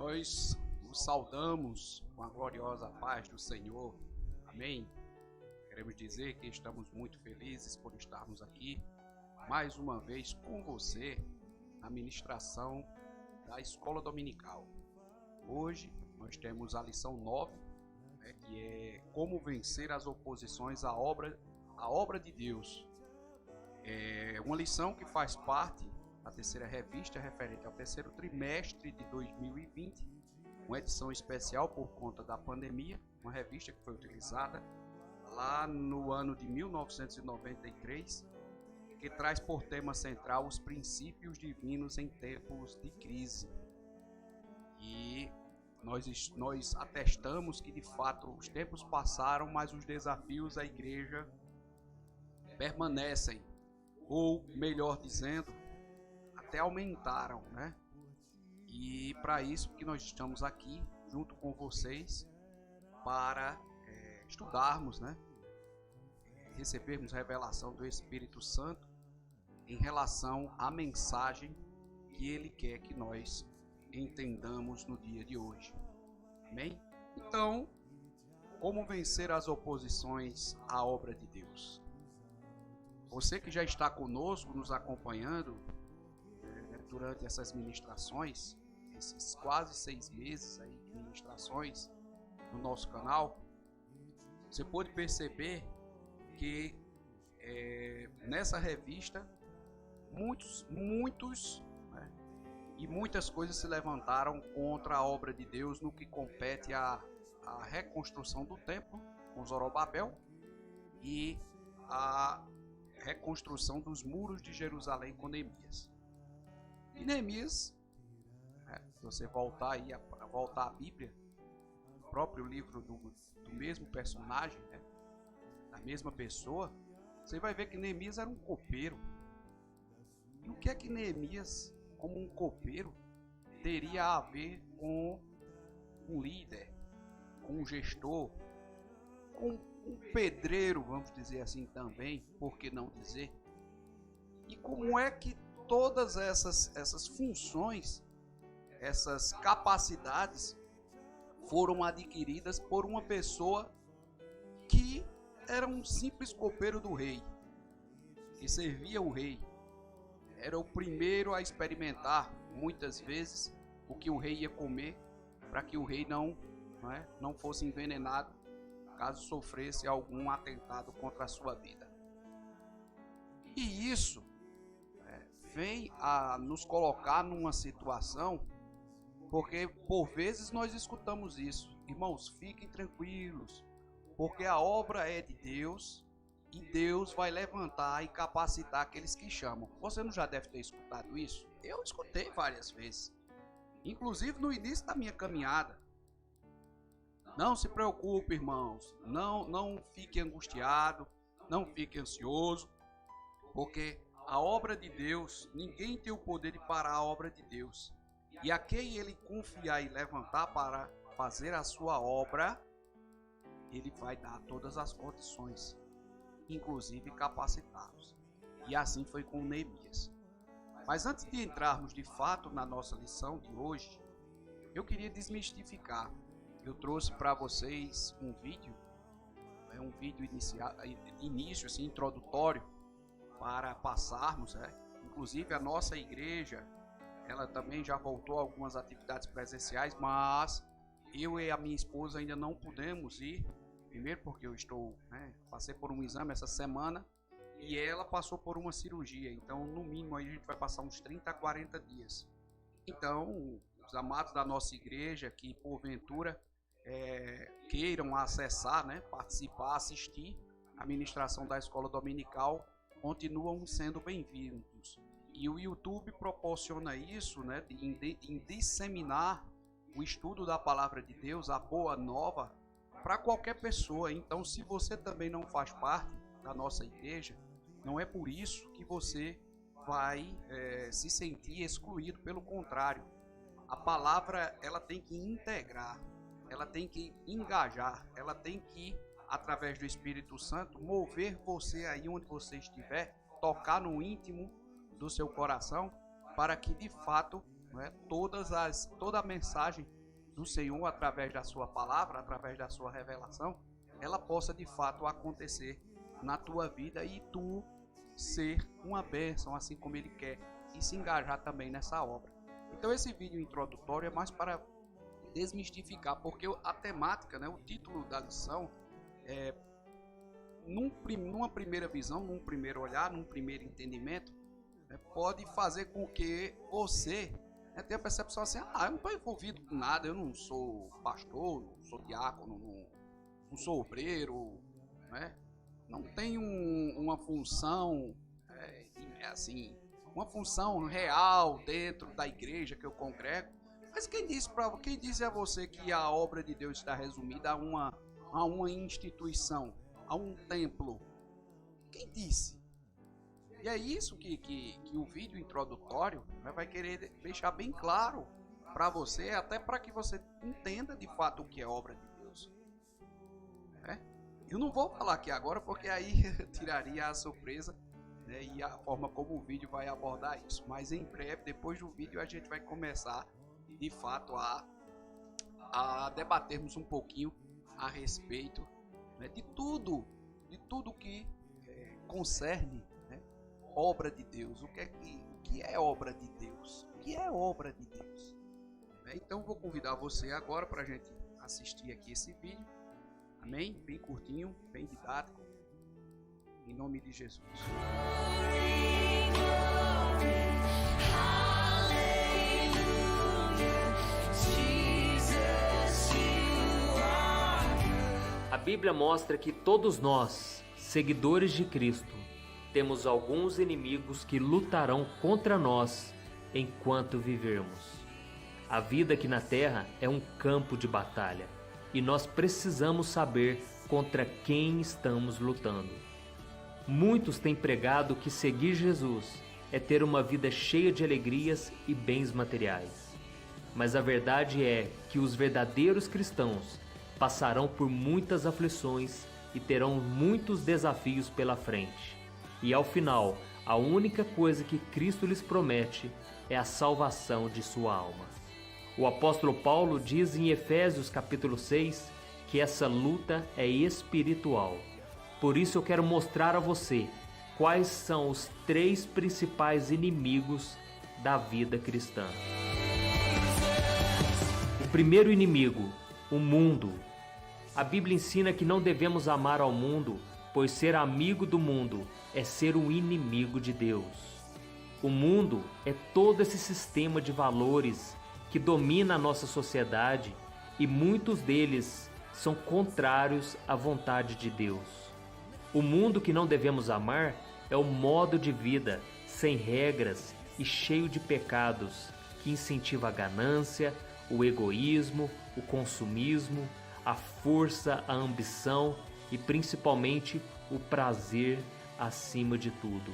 Nós os saudamos com a gloriosa paz do Senhor. Amém? Queremos dizer que estamos muito felizes por estarmos aqui mais uma vez com você na ministração da Escola Dominical. Hoje nós temos a lição 9, que é como vencer as oposições à obra de Deus. É uma lição que faz parte da terceira revista referente ao terceiro trimestre de 2020, uma edição especial por conta da pandemia, uma revista que foi utilizada lá no ano de 1993, que traz por tema central os princípios divinos em tempos de crise. E nós atestamos que de fato os tempos passaram, mas os desafios da igreja permanecem, ou melhor dizendo, até aumentaram, né? E para isso que nós estamos aqui junto com vocês para estudarmos, né? Recebermos revelação do Espírito Santo em relação à mensagem que Ele quer que nós entendamos no dia de hoje. Amém? Então, como vencer as oposições à obra de Deus? Você que já está conosco, nos acompanhando durante essas ministrações, esses quase 6 meses aí de ministrações no nosso canal, você pode perceber que nessa revista muitas coisas se levantaram contra a obra de Deus no que compete à reconstrução do templo com Zorobabel e a reconstrução dos muros de Jerusalém com Neemias. E Neemias, se você voltar à Bíblia, o próprio livro do mesmo personagem, né, da mesma pessoa, você vai ver que Neemias era um copeiro. E o que é que Neemias, como um copeiro, teria a ver com um líder, com um gestor, com um pedreiro, vamos dizer assim também, por que não dizer? E como é que todas essas funções, essas capacidades foram adquiridas por uma pessoa que era um simples copeiro do rei, que servia o rei? Era o primeiro a experimentar, muitas vezes, o que o rei ia comer, para que o rei não fosse envenenado caso sofresse algum atentado contra a sua vida. E isso vem a nos colocar numa situação, porque por vezes nós escutamos isso: irmãos, fiquem tranquilos, porque a obra é de Deus e Deus vai levantar e capacitar aqueles que chamam. Você não já deve ter escutado isso? Eu escutei várias vezes, inclusive no início da minha caminhada. Não se preocupe, irmãos, não fique angustiado, não fique ansioso, porque a obra de Deus, ninguém tem o poder de parar a obra de Deus. E a quem Ele confiar e levantar para fazer a sua obra, Ele vai dar todas as condições, inclusive capacitá-los. E assim foi com Neemias. Mas antes de entrarmos de fato na nossa lição de hoje, eu queria desmistificar. Eu trouxe para vocês um vídeo, início assim, introdutório, para passarmos, inclusive a nossa igreja, ela também já voltou a algumas atividades presenciais, mas eu e a minha esposa ainda não pudemos ir, primeiro porque eu passei por um exame essa semana e ela passou por uma cirurgia, então no mínimo aí a gente vai passar uns 30 a 40 dias. Então, os amados da nossa igreja que porventura queiram acessar, participar, assistir a ministração da Escola Dominical, continuam sendo bem-vindos. E o YouTube proporciona isso, em disseminar o estudo da Palavra de Deus, a Boa Nova, para qualquer pessoa. Então, se você também não faz parte da nossa igreja, não é por isso que você vai se sentir excluído. Pelo contrário, a palavra ela tem que integrar, ela tem que engajar, ela tem que, através do Espírito Santo, mover você aí onde você estiver, tocar no íntimo do seu coração, para que de fato toda a mensagem do Senhor através da sua palavra, através da sua revelação, ela possa de fato acontecer na tua vida e tu ser uma bênção, assim como Ele quer, e se engajar também nessa obra. Então esse vídeo introdutório é mais para desmistificar, porque a temática, né, o título da lição, numa primeira visão, num primeiro olhar, num primeiro entendimento, né, pode fazer com que você tenha a percepção assim: eu não estou envolvido com nada, eu não sou pastor, não sou diácono, não sou obreiro, né? Não tenho uma função assim, uma função real dentro da igreja que eu congrego. Mas quem disse a você que a obra de Deus está resumida a uma instituição, a um templo? Quem disse? E é isso que o vídeo introdutório, né, vai querer deixar bem claro para você, até para que você entenda de fato o que é obra de Deus. Eu não vou falar aqui agora, porque aí tiraria a surpresa, né, e a forma como o vídeo vai abordar isso. Mas em breve, depois do vídeo, a gente vai começar de fato a debatermos um pouquinho a respeito, né, de tudo que concerne, né, obra de Deus. O que é obra de Deus? O que é obra de Deus? Então vou convidar você agora para a gente assistir aqui esse vídeo. Amém? Bem curtinho, bem didático. Em nome de Jesus. A Bíblia mostra que todos nós, seguidores de Cristo, temos alguns inimigos que lutarão contra nós enquanto vivermos. A vida aqui na Terra é um campo de batalha e nós precisamos saber contra quem estamos lutando. Muitos têm pregado que seguir Jesus é ter uma vida cheia de alegrias e bens materiais. Mas a verdade é que os verdadeiros cristãos passarão por muitas aflições e terão muitos desafios pela frente. E ao final, a única coisa que Cristo lhes promete é a salvação de sua alma. O apóstolo Paulo diz em Efésios capítulo 6 que essa luta é espiritual. Por isso eu quero mostrar a você quais são os 3 principais inimigos da vida cristã. O primeiro inimigo, o mundo. A Bíblia ensina que não devemos amar ao mundo, pois ser amigo do mundo é ser um inimigo de Deus. O mundo é todo esse sistema de valores que domina a nossa sociedade e muitos deles são contrários à vontade de Deus. O mundo que não devemos amar é o modo de vida sem regras e cheio de pecados que incentiva a ganância, o egoísmo, o consumismo, a força, a ambição e principalmente o prazer acima de tudo.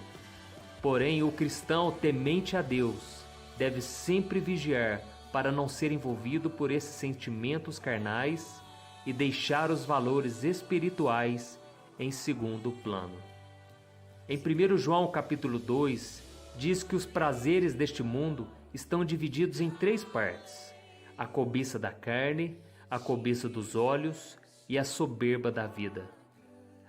Porém, o cristão temente a Deus deve sempre vigiar para não ser envolvido por esses sentimentos carnais e deixar os valores espirituais em segundo plano. Em 1 João capítulo 2, diz que os prazeres deste mundo estão divididos em 3 partes: a cobiça da carne, a cobiça dos olhos e a soberba da vida.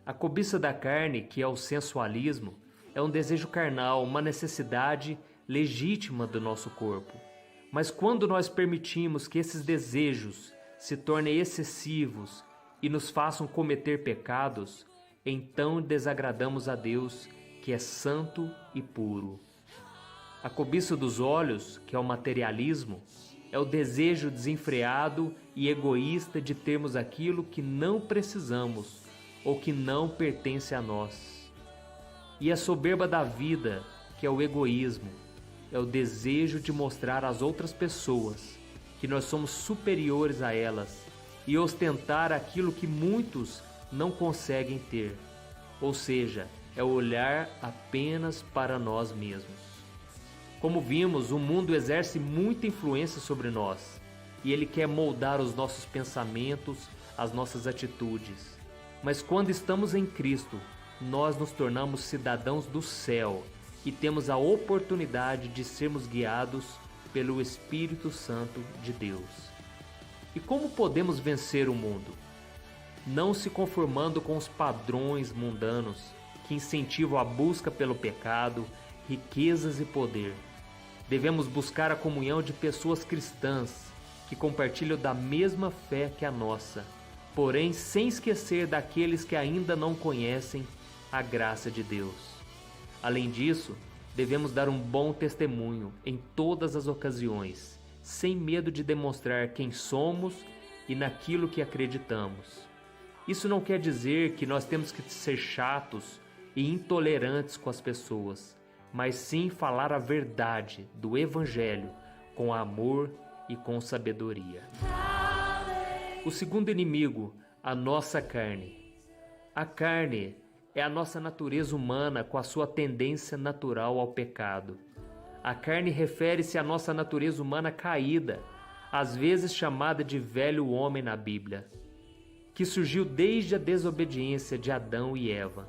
A cobiça da carne, que é o sensualismo, é um desejo carnal, uma necessidade legítima do nosso corpo. Mas quando nós permitimos que esses desejos se tornem excessivos e nos façam cometer pecados, então desagradamos a Deus, que é santo e puro. A cobiça dos olhos, que é o materialismo, é o desejo desenfreado e egoísta de termos aquilo que não precisamos ou que não pertence a nós. E a soberba da vida, que é o egoísmo, é o desejo de mostrar às outras pessoas que nós somos superiores a elas e ostentar aquilo que muitos não conseguem ter, ou seja, é olhar apenas para nós mesmos. Como vimos, o mundo exerce muita influência sobre nós e ele quer moldar os nossos pensamentos, as nossas atitudes. Mas quando estamos em Cristo, nós nos tornamos cidadãos do céu e temos a oportunidade de sermos guiados pelo Espírito Santo de Deus. E como podemos vencer o mundo? Não se conformando com os padrões mundanos que incentivam a busca pelo pecado, riquezas e poder. Devemos buscar a comunhão de pessoas cristãs que compartilham da mesma fé que a nossa, porém sem esquecer daqueles que ainda não conhecem a graça de Deus. Além disso, devemos dar um bom testemunho em todas as ocasiões, sem medo de demonstrar quem somos e naquilo que acreditamos. Isso não quer dizer que nós temos que ser chatos e intolerantes com as pessoas, mas sim falar a verdade do Evangelho com amor e com sabedoria. O segundo inimigo, a nossa carne. A carne é a nossa natureza humana com a sua tendência natural ao pecado. A carne refere-se à nossa natureza humana caída, às vezes chamada de velho homem na Bíblia, que surgiu desde a desobediência de Adão e Eva.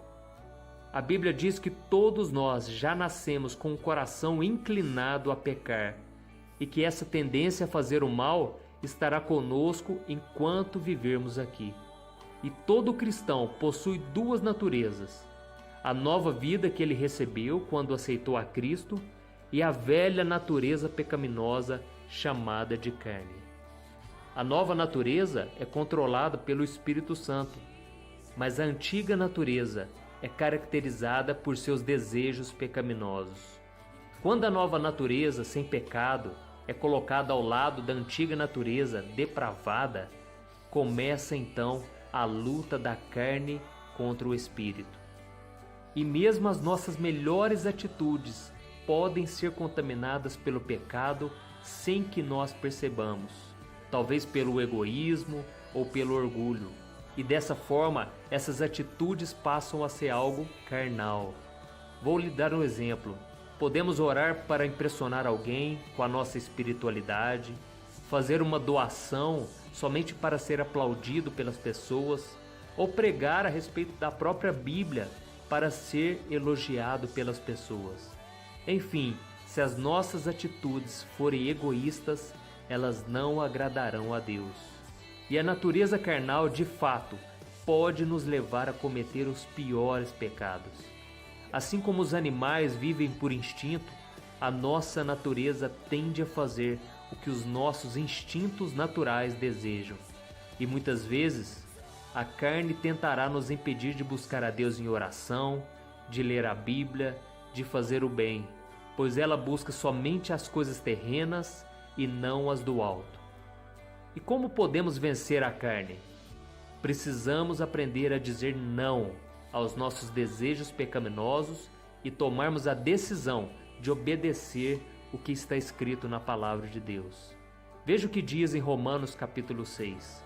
A Bíblia diz que todos nós já nascemos com o coração inclinado a pecar e que essa tendência a fazer o mal estará conosco enquanto vivermos aqui. E todo cristão possui duas naturezas: a nova vida que ele recebeu quando aceitou a Cristo e a velha natureza pecaminosa chamada de carne. A nova natureza é controlada pelo Espírito Santo, mas a antiga natureza é caracterizada por seus desejos pecaminosos. Quando a nova natureza, sem pecado, é colocada ao lado da antiga natureza depravada, começa então a luta da carne contra o Espírito. E mesmo as nossas melhores atitudes podem ser contaminadas pelo pecado sem que nós percebamos, talvez pelo egoísmo ou pelo orgulho. E dessa forma, essas atitudes passam a ser algo carnal. Vou lhe dar um exemplo. Podemos orar para impressionar alguém com a nossa espiritualidade, fazer uma doação somente para ser aplaudido pelas pessoas, ou pregar a respeito da própria Bíblia para ser elogiado pelas pessoas. Enfim, se as nossas atitudes forem egoístas, elas não agradarão a Deus. E a natureza carnal, de fato, pode nos levar a cometer os piores pecados. Assim como os animais vivem por instinto, a nossa natureza tende a fazer o que os nossos instintos naturais desejam. E muitas vezes, a carne tentará nos impedir de buscar a Deus em oração, de ler a Bíblia, de fazer o bem, pois ela busca somente as coisas terrenas e não as do alto. E como podemos vencer a carne? Precisamos aprender a dizer não aos nossos desejos pecaminosos e tomarmos a decisão de obedecer o que está escrito na palavra de Deus. Veja o que diz em Romanos capítulo 6.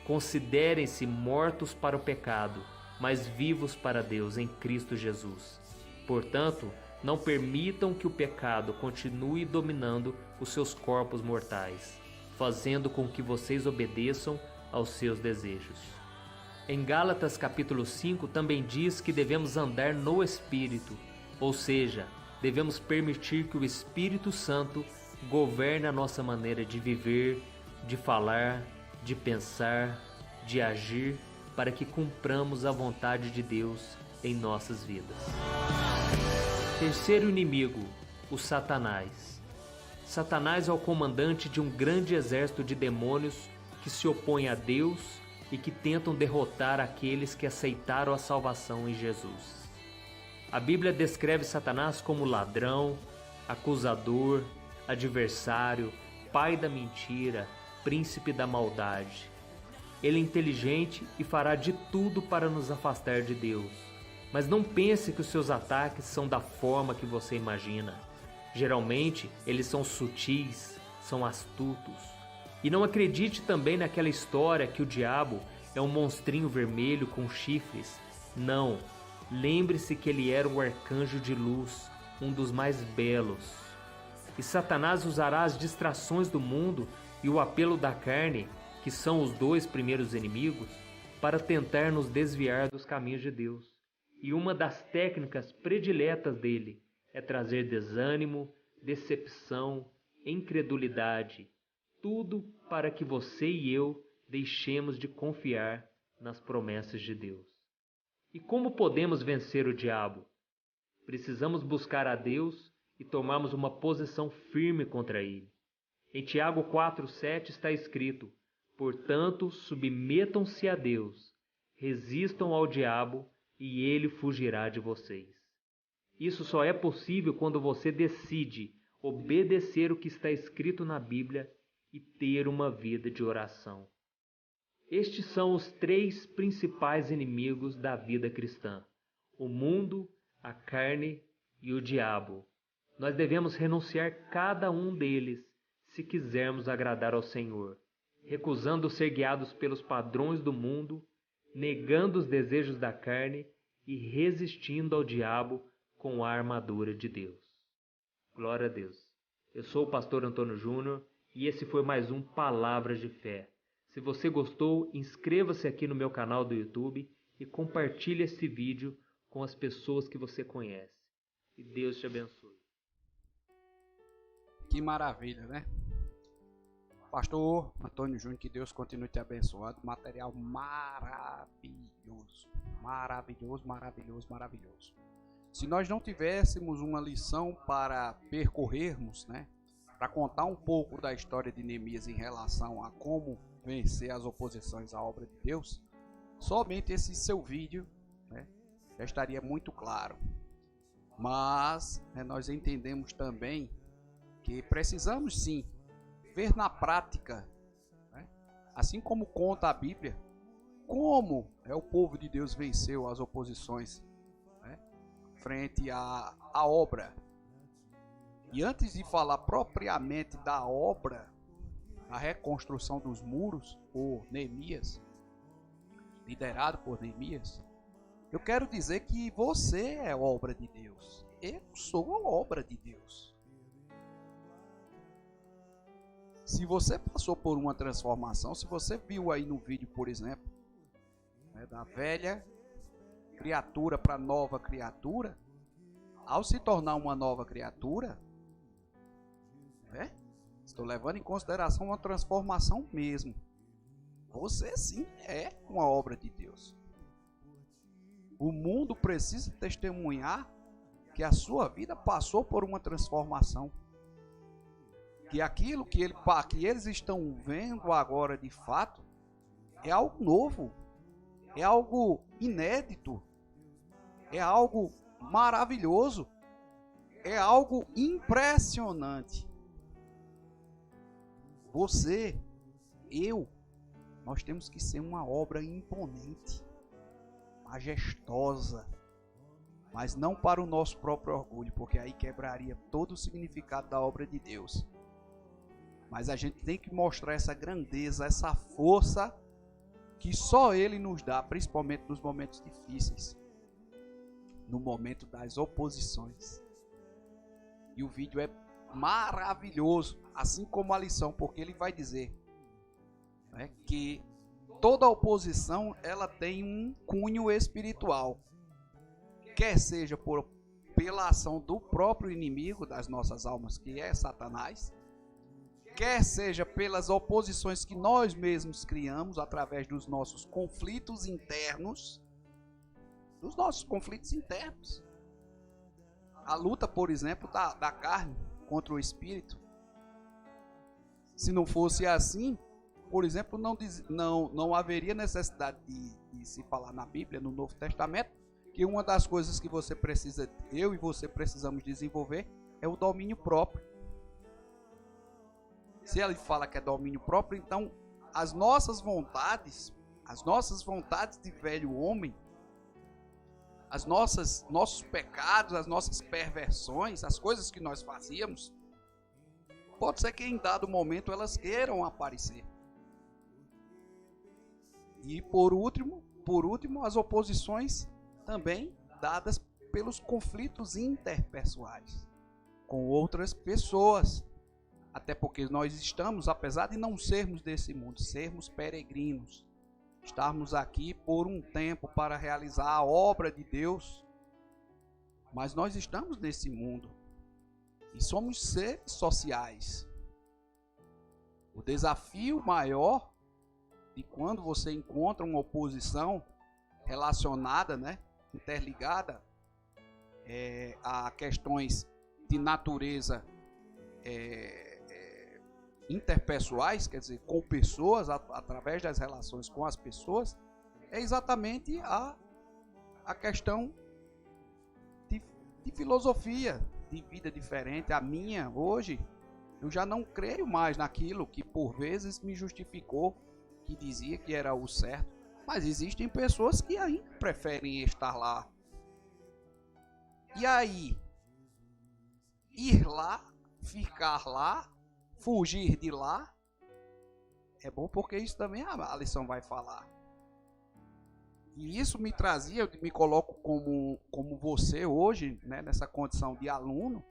Considerem-se mortos para o pecado, mas vivos para Deus em Cristo Jesus. Portanto, não permitam que o pecado continue dominando os seus corpos mortais, fazendo com que vocês obedeçam aos seus desejos. Em Gálatas capítulo 5 também diz que devemos andar no Espírito, ou seja, devemos permitir que o Espírito Santo governe a nossa maneira de viver, de falar, de pensar, de agir, para que cumpramos a vontade de Deus em nossas vidas. Terceiro inimigo, o Satanás. Satanás é o comandante de um grande exército de demônios que se opõe a Deus e que tentam derrotar aqueles que aceitaram a salvação em Jesus. A Bíblia descreve Satanás como ladrão, acusador, adversário, pai da mentira, príncipe da maldade. Ele é inteligente e fará de tudo para nos afastar de Deus. Mas não pense que os seus ataques são da forma que você imagina. Geralmente, eles são sutis, são astutos. E não acredite também naquela história que o diabo é um monstrinho vermelho com chifres. Não, lembre-se que ele era um arcanjo de luz, um dos mais belos. E Satanás usará as distrações do mundo e o apelo da carne, que são os dois primeiros inimigos, para tentar nos desviar dos caminhos de Deus. E uma das técnicas prediletas dele é trazer desânimo, decepção, incredulidade, tudo para que você e eu deixemos de confiar nas promessas de Deus. E como podemos vencer o diabo? Precisamos buscar a Deus e tomarmos uma posição firme contra ele. Em Tiago 4,7 está escrito: portanto, submetam-se a Deus, resistam ao diabo e ele fugirá de vocês. Isso só é possível quando você decide obedecer o que está escrito na Bíblia e ter uma vida de oração. Estes são os 3 principais inimigos da vida cristã: o mundo, a carne e o diabo. Nós devemos renunciar cada um deles se quisermos agradar ao Senhor, recusando ser guiados pelos padrões do mundo, negando os desejos da carne e resistindo ao diabo com a armadura de Deus. Glória a Deus. Eu sou o pastor Antônio Júnior e esse foi mais um Palavras de Fé. Se você gostou, inscreva-se aqui no meu canal do YouTube e compartilhe esse vídeo com as pessoas que você conhece. E Deus te abençoe. Que maravilha, né? Pastor Antônio Júnior, que Deus continue te abençoando. Material maravilhoso. Maravilhoso, maravilhoso, maravilhoso. Se nós não tivéssemos uma lição para percorrermos, né? Para contar um pouco da história de Neemias em relação a como vencer as oposições à obra de Deus, somente esse seu vídeo, né, já estaria muito claro. Mas nós entendemos também que precisamos sim ver na prática, né, assim como conta a Bíblia, como o povo de Deus venceu as oposições, né, frente à obra. E antes de falar propriamente da obra, a reconstrução dos muros por Neemias, liderado por Neemias, eu quero dizer que você é obra de Deus. Eu sou a obra de Deus. Se você passou por uma transformação, se você viu aí no vídeo, por exemplo, da velha criatura para nova criatura, ao se tornar uma nova criatura, estou levando em consideração uma transformação mesmo. Você sim é uma obra de Deus. O mundo precisa testemunhar que a sua vida passou por uma transformação. Que aquilo que eles estão vendo agora de fato é algo novo, é algo inédito, é algo maravilhoso, é algo impressionante. Você, eu, nós temos que ser uma obra imponente, majestosa, mas não para o nosso próprio orgulho, porque aí quebraria todo o significado da obra de Deus. Mas a gente tem que mostrar essa grandeza, essa força que só Ele nos dá, principalmente nos momentos difíceis, no momento das oposições. E o vídeo é maravilhoso, assim como a lição, porque ele vai dizer, né, que toda oposição ela tem um cunho espiritual, quer seja pela ação do próprio inimigo das nossas almas, que é Satanás, quer seja pelas oposições que nós mesmos criamos através dos nossos conflitos internos, A luta, por exemplo, da carne contra o espírito. Se não fosse assim, por exemplo, não haveria necessidade de se falar na Bíblia, no Novo Testamento, que uma das coisas que eu e você precisamos desenvolver é o domínio próprio. Se ele fala que é domínio próprio, então as nossas vontades de velho homem, nossos pecados, as nossas perversões, as coisas que nós fazíamos, pode ser que em dado momento elas queiram aparecer. E por último, as oposições também dadas pelos conflitos interpessoais com outras pessoas. Até porque nós estamos, apesar de não sermos desse mundo, sermos peregrinos, estarmos aqui por um tempo para realizar a obra de Deus, mas nós estamos nesse mundo e somos seres sociais. O desafio maior de quando você encontra uma oposição relacionada, né, interligada a questões de natureza interpessoais, quer dizer, com pessoas, através das relações com as pessoas, é exatamente a questão de filosofia, de vida diferente. A minha, hoje, eu já não creio mais naquilo que por vezes me justificou, que dizia que era o certo, mas existem pessoas que ainda preferem estar lá. E aí, ir lá, ficar lá, fugir de lá, é bom porque isso também a lição vai falar. E isso me trazia, eu me coloco como você hoje, né, nessa condição de aluno.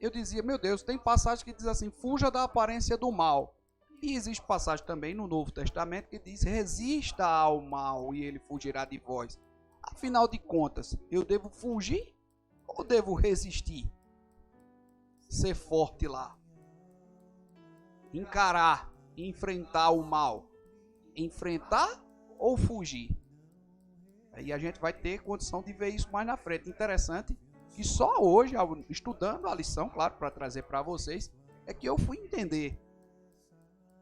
Eu dizia, meu Deus, tem passagem que diz assim, fuja da aparência do mal. E existe passagem também no Novo Testamento que diz, resista ao mal e ele fugirá de vós. Afinal de contas, eu devo fugir ou devo resistir? Ser forte lá. Encarar, enfrentar o mal. Enfrentar ou fugir? Aí a gente vai ter condição de ver isso mais na frente. Interessante que só hoje, estudando a lição, claro, para trazer para vocês, é que eu fui entender.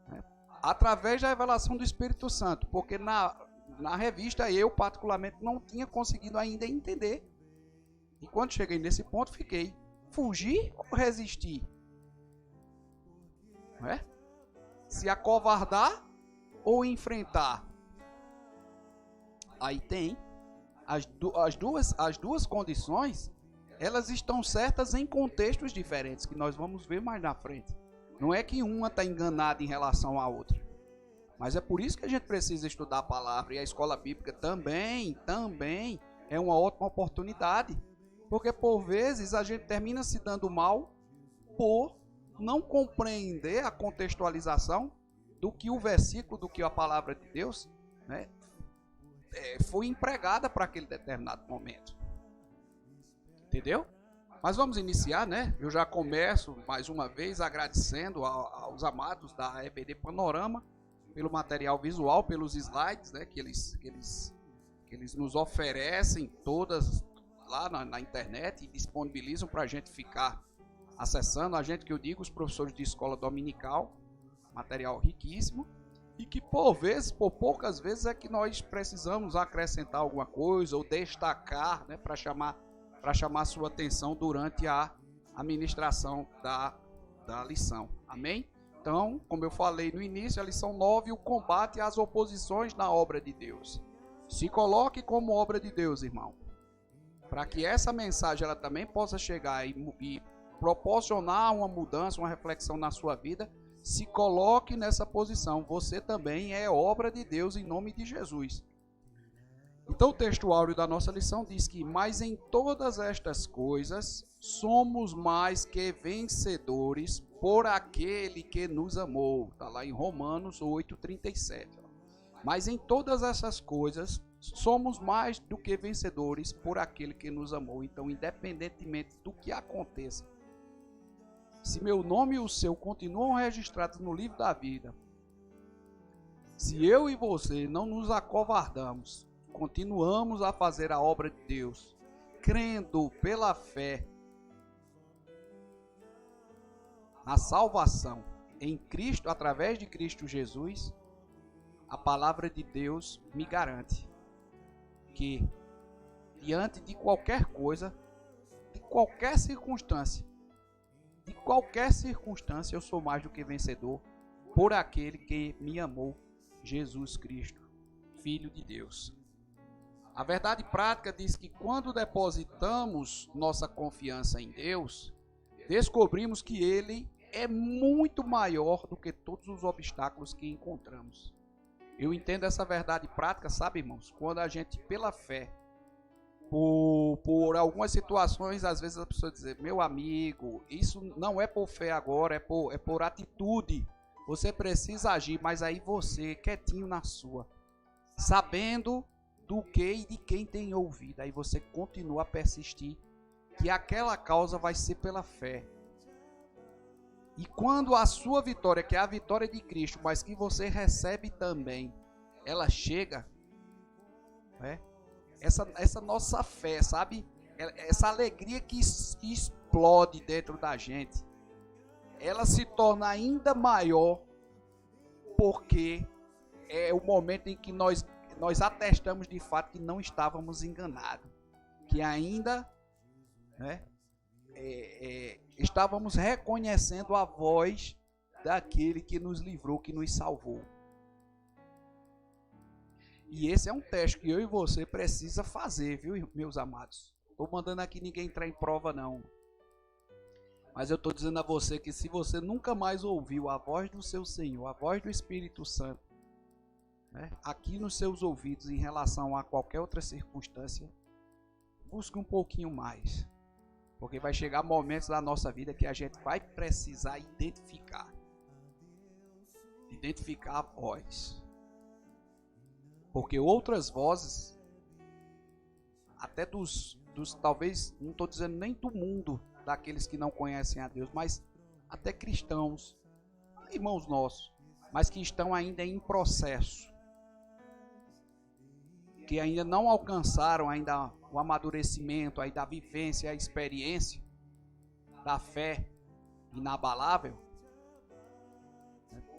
Né? Através da revelação do Espírito Santo. Porque na revista eu, particularmente, não tinha conseguido ainda entender. E quando cheguei nesse ponto, fiquei. Fugir ou resistir? Não é? Se acovardar ou enfrentar? Aí tem as duas condições, elas estão certas em contextos diferentes, que nós vamos ver mais na frente. Não é que uma está enganada em relação à outra. Mas é por isso que a gente precisa estudar a palavra. E a escola bíblica também é uma ótima oportunidade. Porque por vezes a gente termina se dando mal por não compreender a contextualização do que o versículo, do que a palavra de Deus, né, foi empregada para aquele determinado momento. Entendeu? Mas vamos iniciar, né? Eu já começo mais uma vez agradecendo aos amados da EBD Panorama pelo material visual, pelos slides, né, que eles nos oferecem todas lá na internet e disponibilizam para a gente ficar acessando. A gente, que eu digo, os professores de escola dominical, material riquíssimo. E que por poucas vezes é que nós precisamos acrescentar alguma coisa ou destacar, né, para chamar sua atenção durante a administração da lição. Amém? Então, como eu falei no início, a lição 9, o combate às oposições na obra de Deus. Se coloque como obra de Deus, irmão, para que essa mensagem ela também possa chegar e proporcionar uma mudança, uma reflexão na sua vida. Se coloque nessa posição. Você também é obra de Deus em nome de Jesus. Então o texto áureo da nossa lição diz que, mas em todas estas coisas somos mais que vencedores por aquele que nos amou. Está lá em Romanos 8:37. Mas em todas essas coisas somos mais do que vencedores por aquele que nos amou. Então, independentemente do que aconteça, se meu nome e o seu continuam registrados no livro da vida, se eu e você não nos acovardamos, continuamos a fazer a obra de Deus, crendo pela fé na salvação em Cristo, através de Cristo Jesus, a palavra de Deus me garante que, diante de qualquer coisa, de qualquer circunstância, eu sou mais do que vencedor por aquele que me amou, Jesus Cristo, Filho de Deus. A verdade prática diz que quando depositamos nossa confiança em Deus, descobrimos que Ele é muito maior do que todos os obstáculos que encontramos. Eu entendo essa verdade prática, sabe, irmãos? Quando a gente, pela fé, por algumas situações, às vezes a pessoa diz, meu amigo, isso não é por fé agora, é por atitude. Você precisa agir, mas aí você, quietinho na sua, sabendo do que e de quem tem ouvido, aí você continua a persistir, que aquela causa vai ser pela fé. E quando a sua vitória, que é a vitória de Cristo, mas que você recebe também, ela chega, né? Essa nossa fé, sabe? Essa alegria que explode dentro da gente, ela se torna ainda maior, porque é o momento em que nós atestamos de fato que não estávamos enganados, que ainda, né, estávamos reconhecendo a voz daquele que nos livrou, que nos salvou. E esse é um teste que eu e você precisa fazer, viu, meus amados? Estou mandando aqui ninguém entrar em prova, não. Mas eu estou dizendo a você que se você nunca mais ouviu a voz do seu Senhor, a voz do Espírito Santo, né, aqui nos seus ouvidos em relação a qualquer outra circunstância, busque um pouquinho mais. Porque vai chegar momentos da nossa vida que a gente vai precisar identificar a voz. Porque outras vozes, até dos talvez, não estou dizendo nem do mundo, daqueles que não conhecem a Deus, mas até cristãos, irmãos nossos, mas que estão ainda em processo, que ainda não alcançaram ainda o amadurecimento, aí da vivência, a experiência da fé inabalável,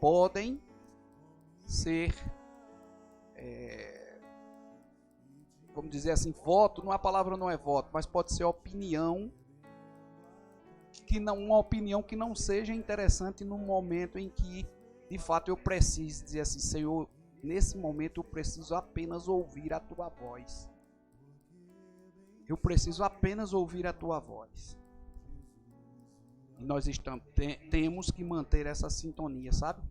podem ser, vamos dizer assim, voto, a palavra não é voto, mas pode ser opinião, uma opinião que não seja interessante no momento em que, de fato, eu preciso dizer assim, Senhor, nesse momento eu preciso apenas ouvir a tua voz. Eu preciso apenas ouvir a tua voz. E nós temos que manter essa sintonia, sabe?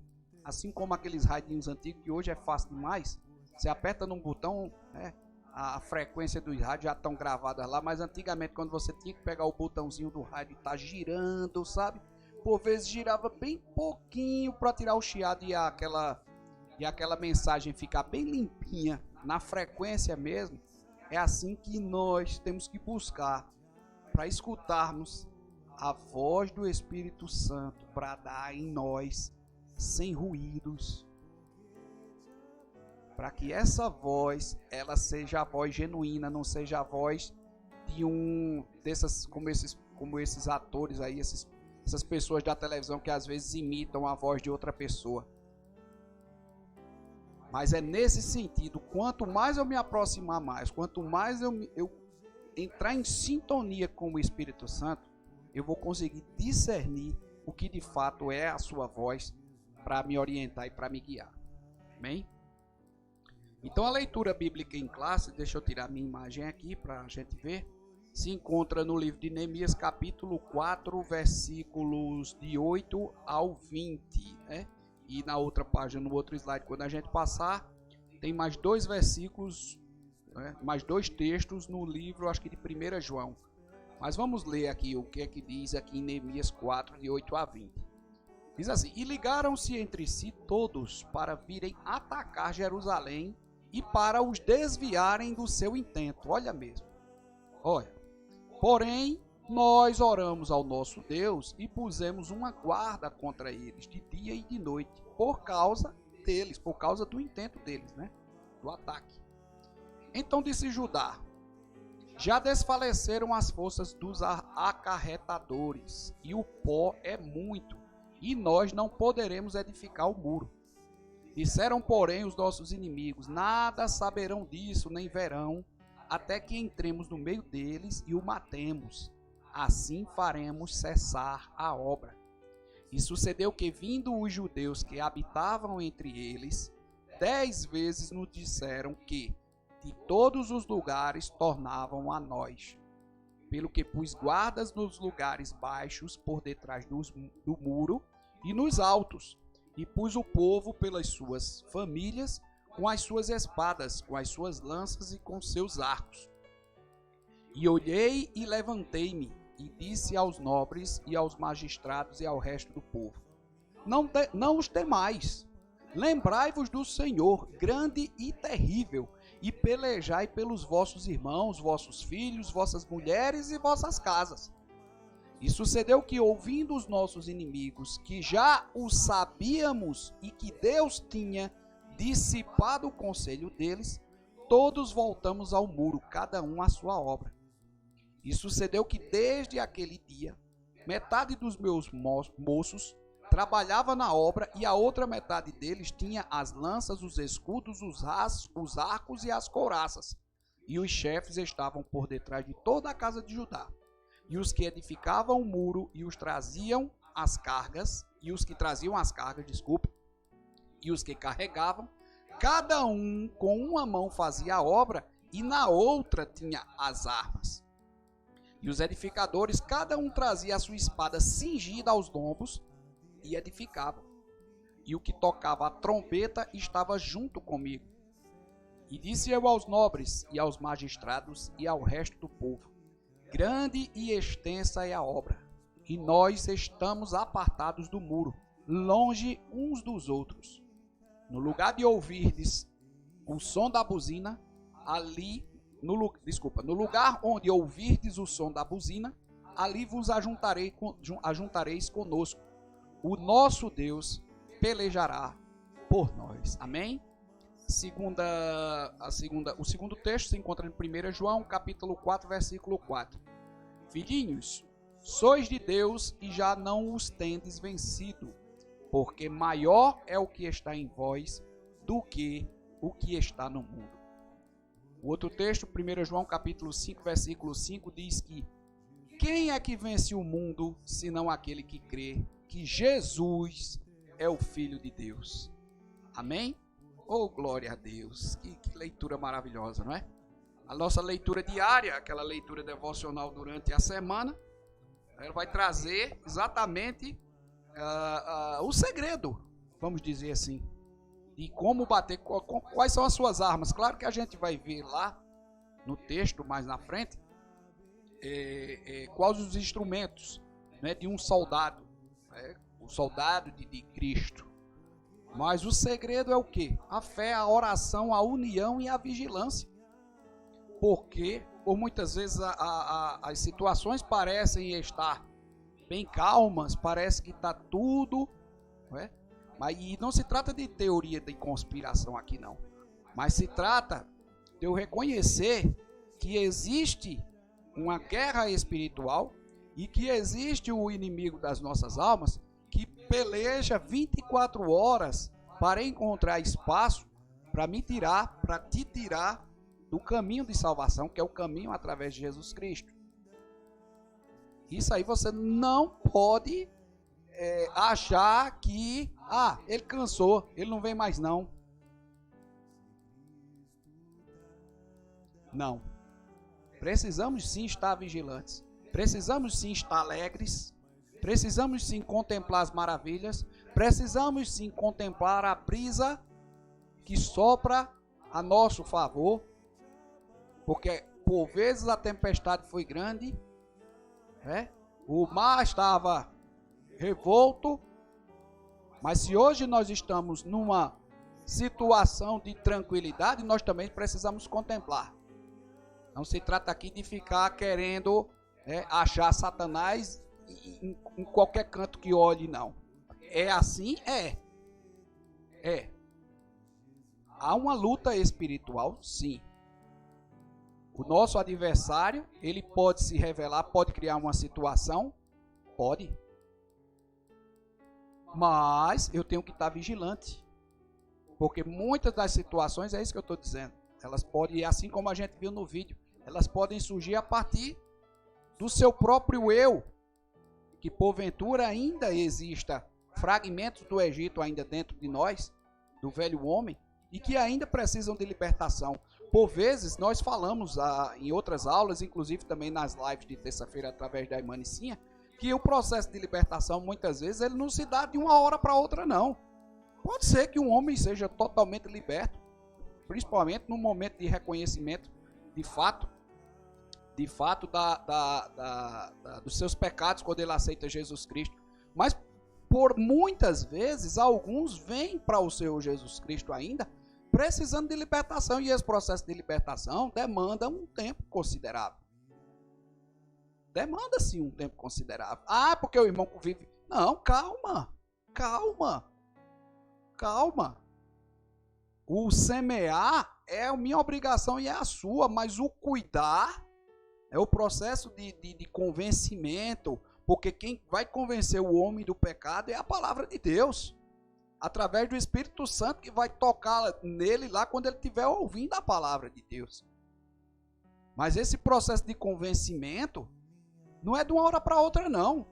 Assim como aqueles radinhos antigos, que hoje é fácil demais. Você aperta num botão, né, a frequência dos rádios já estão gravadas lá. Mas antigamente, quando você tinha que pegar o botãozinho do rádio e tá girando, sabe? Por vezes girava bem pouquinho para tirar o chiado e aquela mensagem ficar bem limpinha na frequência mesmo. É assim que nós temos que buscar para escutarmos a voz do Espírito Santo, para dar em nós sem ruídos, para que essa voz ela seja a voz genuína, não seja a voz de como esses atores aí, essas pessoas da televisão que às vezes imitam a voz de outra pessoa. Mas é nesse sentido, quanto mais eu me aproximar mais, quanto mais eu entrar em sintonia com o Espírito Santo, eu vou conseguir discernir o que de fato é a sua voz para me orientar e para me guiar. Amém? Então a leitura bíblica em classe, deixa eu tirar minha imagem aqui para a gente ver, se encontra no livro de Neemias, capítulo 4, versículos de 8 ao 20, né? E na outra página, no outro slide, quando a gente passar, tem mais 2 versículos, né? Mais 2 textos no livro, acho que de 1 João. Mas vamos ler aqui o que é que diz aqui em Neemias 4, de 8 a 20. Diz assim: E ligaram-se entre si todos para virem atacar Jerusalém e para os desviarem do seu intento. Olha mesmo. Olha. Porém, nós oramos ao nosso Deus e pusemos uma guarda contra eles de dia e de noite, por causa deles, por causa do intento deles, né? Do ataque. Então disse Judá: Já desfaleceram as forças dos acarretadores, e o pó é muito, e nós não poderemos edificar o muro. Disseram, porém, os nossos inimigos: Nada saberão disso, nem verão, até que entremos no meio deles e o matemos. Assim faremos cessar a obra. E sucedeu que, vindo os judeus que habitavam entre eles, 10 vezes nos disseram que de todos os lugares tornavam a nós, pelo que pus guardas nos lugares baixos por detrás do muro e nos altos, e pus o povo pelas suas famílias, com as suas espadas, com as suas lanças e com seus arcos. E olhei e levantei-me, e disse aos nobres e aos magistrados e ao resto do povo: Não os temais, lembrai-vos do Senhor, grande e terrível, e pelejai pelos vossos irmãos, vossos filhos, vossas mulheres e vossas casas. E sucedeu que, ouvindo os nossos inimigos, que já o sabíamos e que Deus tinha dissipado o conselho deles, todos voltamos ao muro, cada um à sua obra. E sucedeu que, desde aquele dia, metade dos meus moços trabalhava na obra e a outra metade deles tinha as lanças, os escudos, os arcos e as couraças. E os chefes estavam por detrás de toda a casa de Judá. E os que edificavam o muro e os traziam as cargas, e os que traziam as cargas, e os que carregavam, cada um com uma mão fazia a obra e na outra tinha as armas. E os edificadores, cada um trazia a sua espada cingida aos lombos e edificava. E o que tocava a trombeta estava junto comigo. E disse eu aos nobres e aos magistrados e ao resto do povo: grande e extensa é a obra, e nós estamos apartados do muro, longe uns dos outros. No lugar de ouvirdes o som da buzina, no lugar onde ouvirdes o som da buzina, ali vos ajuntareis conosco. O nosso Deus pelejará por nós. Amém? O segundo texto se encontra em 1 João, capítulo 4, versículo 4. Filhinhos, sois de Deus e já não os tendes vencido, porque maior é o que está em vós do que o que está no mundo. O outro texto, 1 João, capítulo 5, versículo 5, diz que quem é que vence o mundo, senão aquele que crê que Jesus é o Filho de Deus? Amém? Oh, glória a Deus, que leitura maravilhosa, não é? A nossa leitura diária, aquela leitura devocional durante a semana, ela vai trazer exatamente o segredo, vamos dizer assim, de como bater, quais são as suas armas. Claro que a gente vai ver lá no texto, mais na frente, quais os instrumentos, né, de um soldado, o soldado de Cristo. Mas o segredo é o quê? A fé, a oração, a união e a vigilância. Porque, por muitas vezes, as situações parecem estar bem calmas, parece que está tudo, não é? E não se trata de teoria de conspiração aqui, não. Mas se trata de eu reconhecer que existe uma guerra espiritual e que existe o inimigo das nossas almas que peleja 24 horas para encontrar espaço para me tirar, para te tirar do caminho de salvação, que é o caminho através de Jesus Cristo. Isso aí você não pode achar que, ele cansou, ele não vem mais não. Não. Precisamos sim estar vigilantes. Precisamos sim estar alegres. Precisamos sim contemplar as maravilhas. Precisamos sim contemplar a brisa que sopra a nosso favor. Porque por vezes a tempestade foi grande, o mar estava revolto, mas se hoje nós estamos numa situação de tranquilidade, nós também precisamos contemplar. Não se trata aqui de ficar querendo achar Satanás em qualquer canto que olhe, não. É assim? É. Há uma luta espiritual, sim. O nosso adversário, ele pode se revelar, pode criar uma situação, pode. Mas eu tenho que estar vigilante. Porque muitas das situações, é isso que eu estou dizendo, elas podem, assim como a gente viu no vídeo, elas podem surgir a partir do seu próprio eu. Que porventura ainda exista fragmentos do Egito ainda dentro de nós, do velho homem, e que ainda precisam de libertação. Por vezes, nós falamos em outras aulas, inclusive também nas lives de terça-feira, através da irmã Nicinha, que o processo de libertação, muitas vezes, ele não se dá de uma hora para outra, não. Pode ser que um homem seja totalmente liberto, principalmente no momento de reconhecimento, de fato dos seus pecados, quando ele aceita Jesus Cristo. Mas, por muitas vezes, alguns vêm para o Senhor Jesus Cristo ainda, precisando de libertação, e esse processo de libertação demanda um tempo considerável. demanda sim um tempo considerável. Ah, porque o irmão convive. Não, calma. O semear é a minha obrigação e é a sua, mas o cuidar é o processo de convencimento, porque quem vai convencer o homem do pecado é a palavra de Deus, através do Espírito Santo que vai tocar nele lá quando ele estiver ouvindo a palavra de Deus. Mas esse processo de convencimento não é de uma hora para outra, não.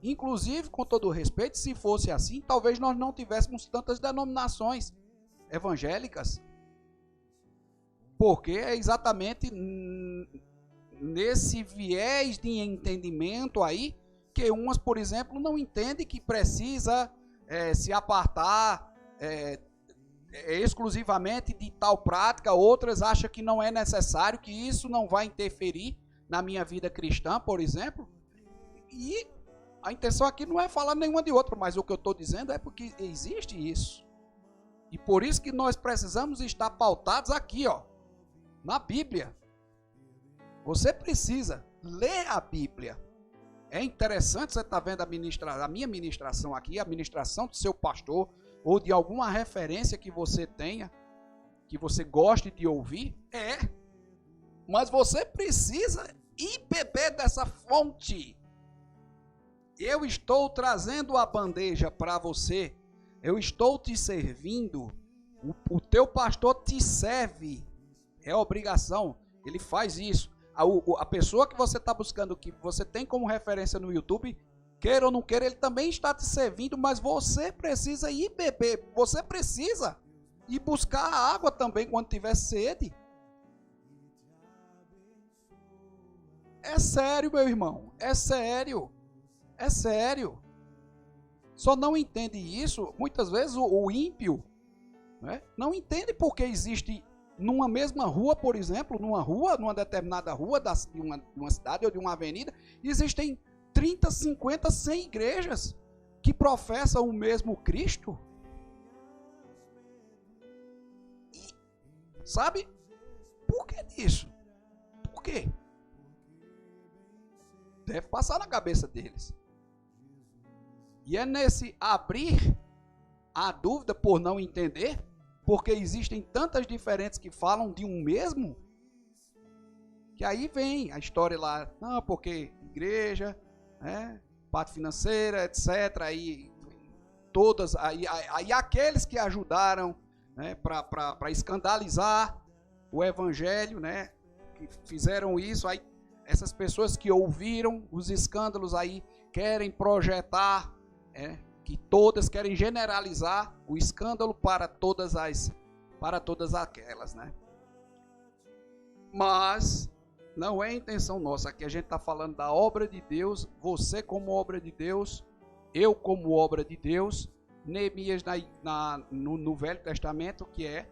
Inclusive, com todo o respeito, se fosse assim, talvez nós não tivéssemos tantas denominações evangélicas, porque é exatamente nesse viés de entendimento aí que umas, por exemplo, não entendem que precisa se apartar exclusivamente de tal prática, outras acham que não é necessário, que isso não vai interferir na minha vida cristã, por exemplo. E a intenção aqui não é falar nenhuma de outra, mas o que eu estou dizendo é porque existe isso. E por isso que nós precisamos estar pautados aqui, ó, na Bíblia. Você precisa ler a Bíblia. É interessante você estar vendo a minha ministração aqui, a ministração do seu pastor, ou de alguma referência que você tenha, que você goste de ouvir. Mas você precisa ir beber dessa fonte. Eu estou trazendo a bandeja para você. Eu estou te servindo. O teu pastor te serve. É obrigação. Ele faz isso. A pessoa que você está buscando, que você tem como referência no YouTube, queira ou não queira, ele também está te servindo, mas você precisa ir beber. Você precisa ir buscar a água também quando tiver sede. É sério, meu irmão. É sério. É sério. Só não entende isso, muitas vezes, o ímpio, né, não entende porque existe numa mesma rua, por exemplo, numa determinada rua de uma cidade ou de uma avenida, existem 30, 50, 100 igrejas que professam o mesmo Cristo. E, sabe? Por que disso? Por quê? Deve passar na cabeça deles. E é nesse abrir a dúvida por não entender, porque existem tantas diferentes que falam de um mesmo, que aí vem a história lá, não, porque igreja, né, parte financeira, etc. Aí todas, aí aqueles que ajudaram, né, para escandalizar o evangelho, né, que fizeram isso, aí essas pessoas que ouviram os escândalos aí querem projetar, que todas querem generalizar o escândalo para todas aquelas, né? Mas não é intenção nossa. Aqui a gente está falando da obra de Deus, você como obra de Deus, eu como obra de Deus. Neemias no Velho Testamento, que é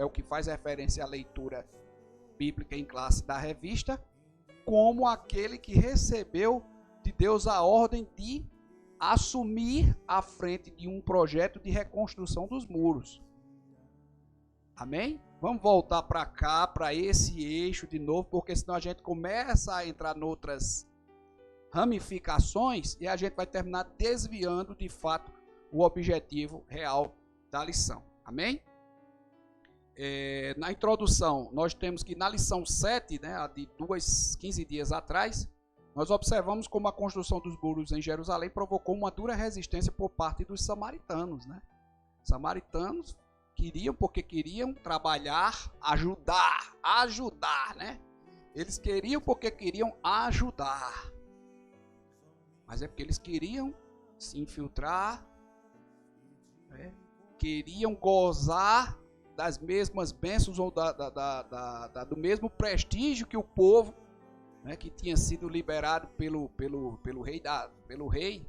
o que faz referência à leitura bíblica em classe da revista, como aquele que recebeu de Deus a ordem de assumir a frente de um projeto de reconstrução dos muros. Amém? Vamos voltar para cá, para esse eixo de novo, porque senão a gente começa a entrar em outras ramificações e a gente vai terminar desviando de fato o objetivo real da lição. Amém? Na introdução, nós temos que na lição 7, né, de 15 dias atrás, nós observamos como a construção dos muros em Jerusalém provocou uma dura resistência por parte dos samaritanos, né? Samaritanos porque queriam trabalhar, ajudar, né? Eles queriam porque queriam ajudar. Mas é porque eles queriam se infiltrar, né? Queriam gozar das mesmas bênçãos ou do mesmo prestígio que o povo, né, que tinha sido liberado pelo rei,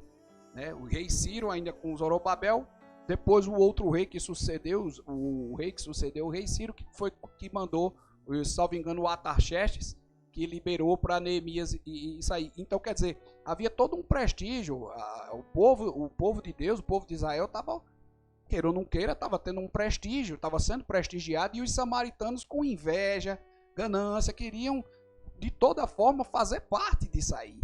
né, o rei Ciro ainda com Zorobabel, depois o outro rei que sucedeu, o rei Ciro, que mandou, salvo engano, o Artaxerxes, que liberou para Neemias e isso aí. Então, quer dizer, havia todo um prestígio, o povo de Deus, o povo de Israel estava, queira ou não queira, estava tendo um prestígio, estava sendo prestigiado, e os samaritanos com inveja, ganância, queriam de toda forma, fazer parte disso aí.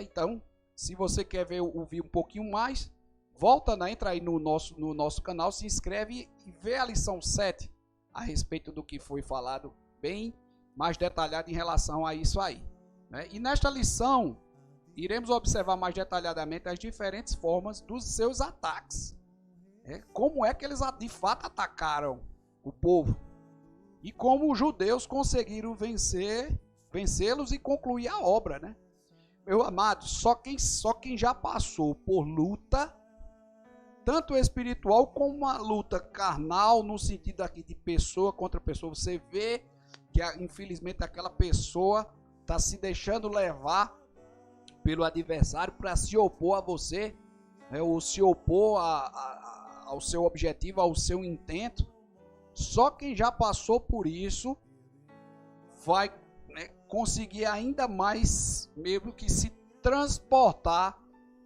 Então, se você quer ouvir um pouquinho mais, volta, né, entra aí no nosso canal, se inscreve e vê a lição 7 a respeito do que foi falado, bem mais detalhado em relação a isso aí. Né? E nesta lição, iremos observar mais detalhadamente as diferentes formas dos seus ataques. Como é que eles de fato atacaram o povo. E como os judeus conseguiram vencê-los e concluir a obra, né? Meu amado, só quem já passou por luta, tanto espiritual como uma luta carnal, no sentido aqui de pessoa contra pessoa, você vê que infelizmente aquela pessoa está se deixando levar pelo adversário para se opor a você, né, ou se opor ao seu objetivo, ao seu intento. Só quem já passou por isso vai, né, conseguir ainda mais mesmo que se transportar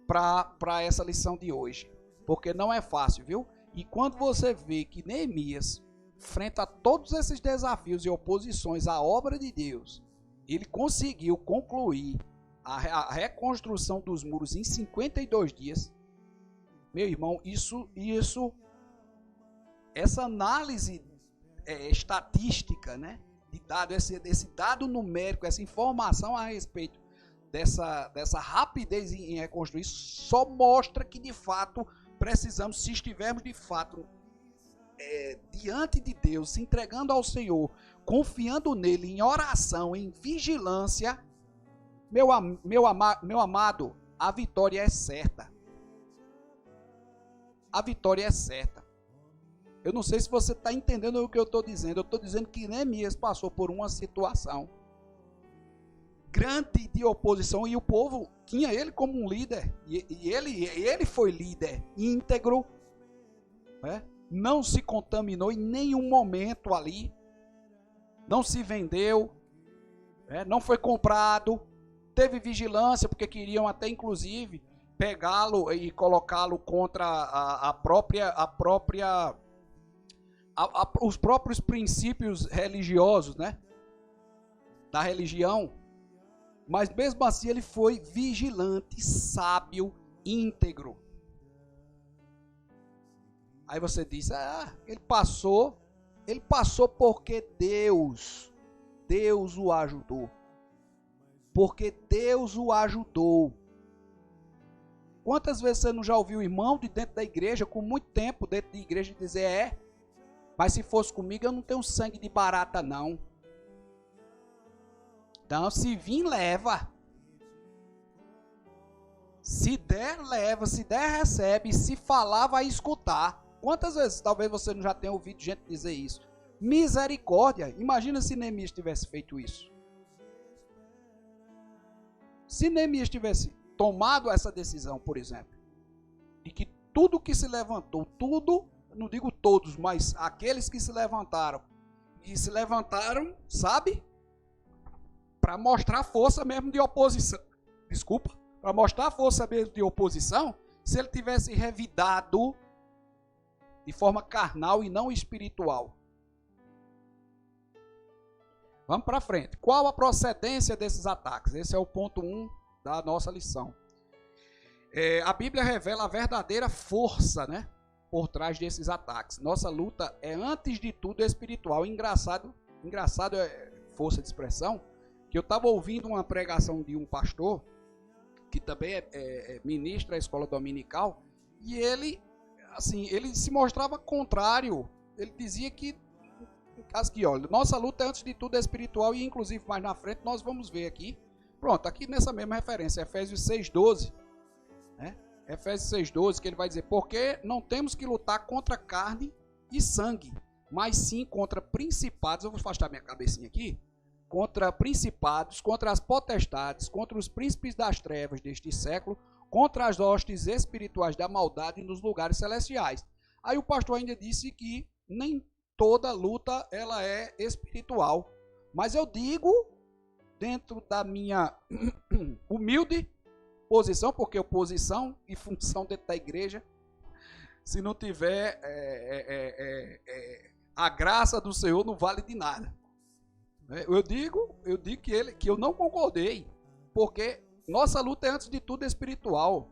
para essa lição de hoje, porque não é fácil, viu? E quando você vê que Neemias enfrenta todos esses desafios e oposições à obra de Deus, ele conseguiu concluir a reconstrução dos muros em 52 dias. Meu irmão, essa análise estatística, né, de dado, esse dado numérico, essa informação a respeito dessa rapidez em reconstruir, só mostra que de fato precisamos, se estivermos de fato diante de Deus, se entregando ao Senhor, confiando nele, em oração, em vigilância, meu amado, a vitória é certa. A vitória é certa. Eu não sei se você está entendendo o que eu estou dizendo. Eu estou dizendo que Neemias passou por uma situação grande de oposição e o povo tinha ele como um líder. E ele foi líder íntegro, né? Não se contaminou em nenhum momento ali. Não se vendeu, né? Não foi comprado. Teve vigilância, porque queriam até inclusive pegá-lo e colocá-lo contra os próprios princípios religiosos, né, da religião. Mas mesmo assim ele foi vigilante, sábio, íntegro. Aí você diz, ele passou porque Deus o ajudou. Porque Deus o ajudou. Quantas vezes você não já ouviu irmão de dentro da igreja, com muito tempo dentro da igreja, dizer, mas se fosse comigo eu não tenho sangue de barata não. Então se vir, leva. Se der, leva. Se der, recebe. Se falar, vai escutar. Quantas vezes talvez você não já tenha ouvido gente dizer isso? Misericórdia. Imagina se Neemias tivesse feito isso. Se Neemias tivesse tomado essa decisão, por exemplo, de que tudo que se levantou, não digo todos, mas aqueles que se levantaram, sabe, para mostrar força mesmo de oposição, para mostrar força mesmo de oposição, se ele tivesse revidado de forma carnal e não espiritual. Vamos para frente. Qual a procedência desses ataques? Esse é o ponto 1 da nossa lição. A Bíblia revela a verdadeira força, né, por trás desses ataques. Nossa luta é, antes de tudo, espiritual. Engraçado força de expressão, que eu estava ouvindo uma pregação de um pastor, que também ministra a escola dominical, e ele se mostrava contrário. Ele dizia que olha, nossa luta é, antes de tudo, espiritual, e inclusive mais na frente nós vamos ver aqui, pronto, aqui nessa mesma referência, Efésios 6,12, né? Efésios 6,12, que ele vai dizer, porque não temos que lutar contra carne e sangue, mas sim contra principados, eu vou afastar minha cabecinha aqui, contra principados, contra as potestades, contra os príncipes das trevas deste século, contra as hostes espirituais da maldade nos lugares celestiais. Aí o pastor ainda disse que nem toda luta ela é espiritual, mas eu digo, dentro da minha humilde posição, porque oposição e função dentro da igreja, se não tiver a graça do Senhor, não vale de nada. Eu digo que eu não concordei, porque nossa luta é antes de tudo espiritual.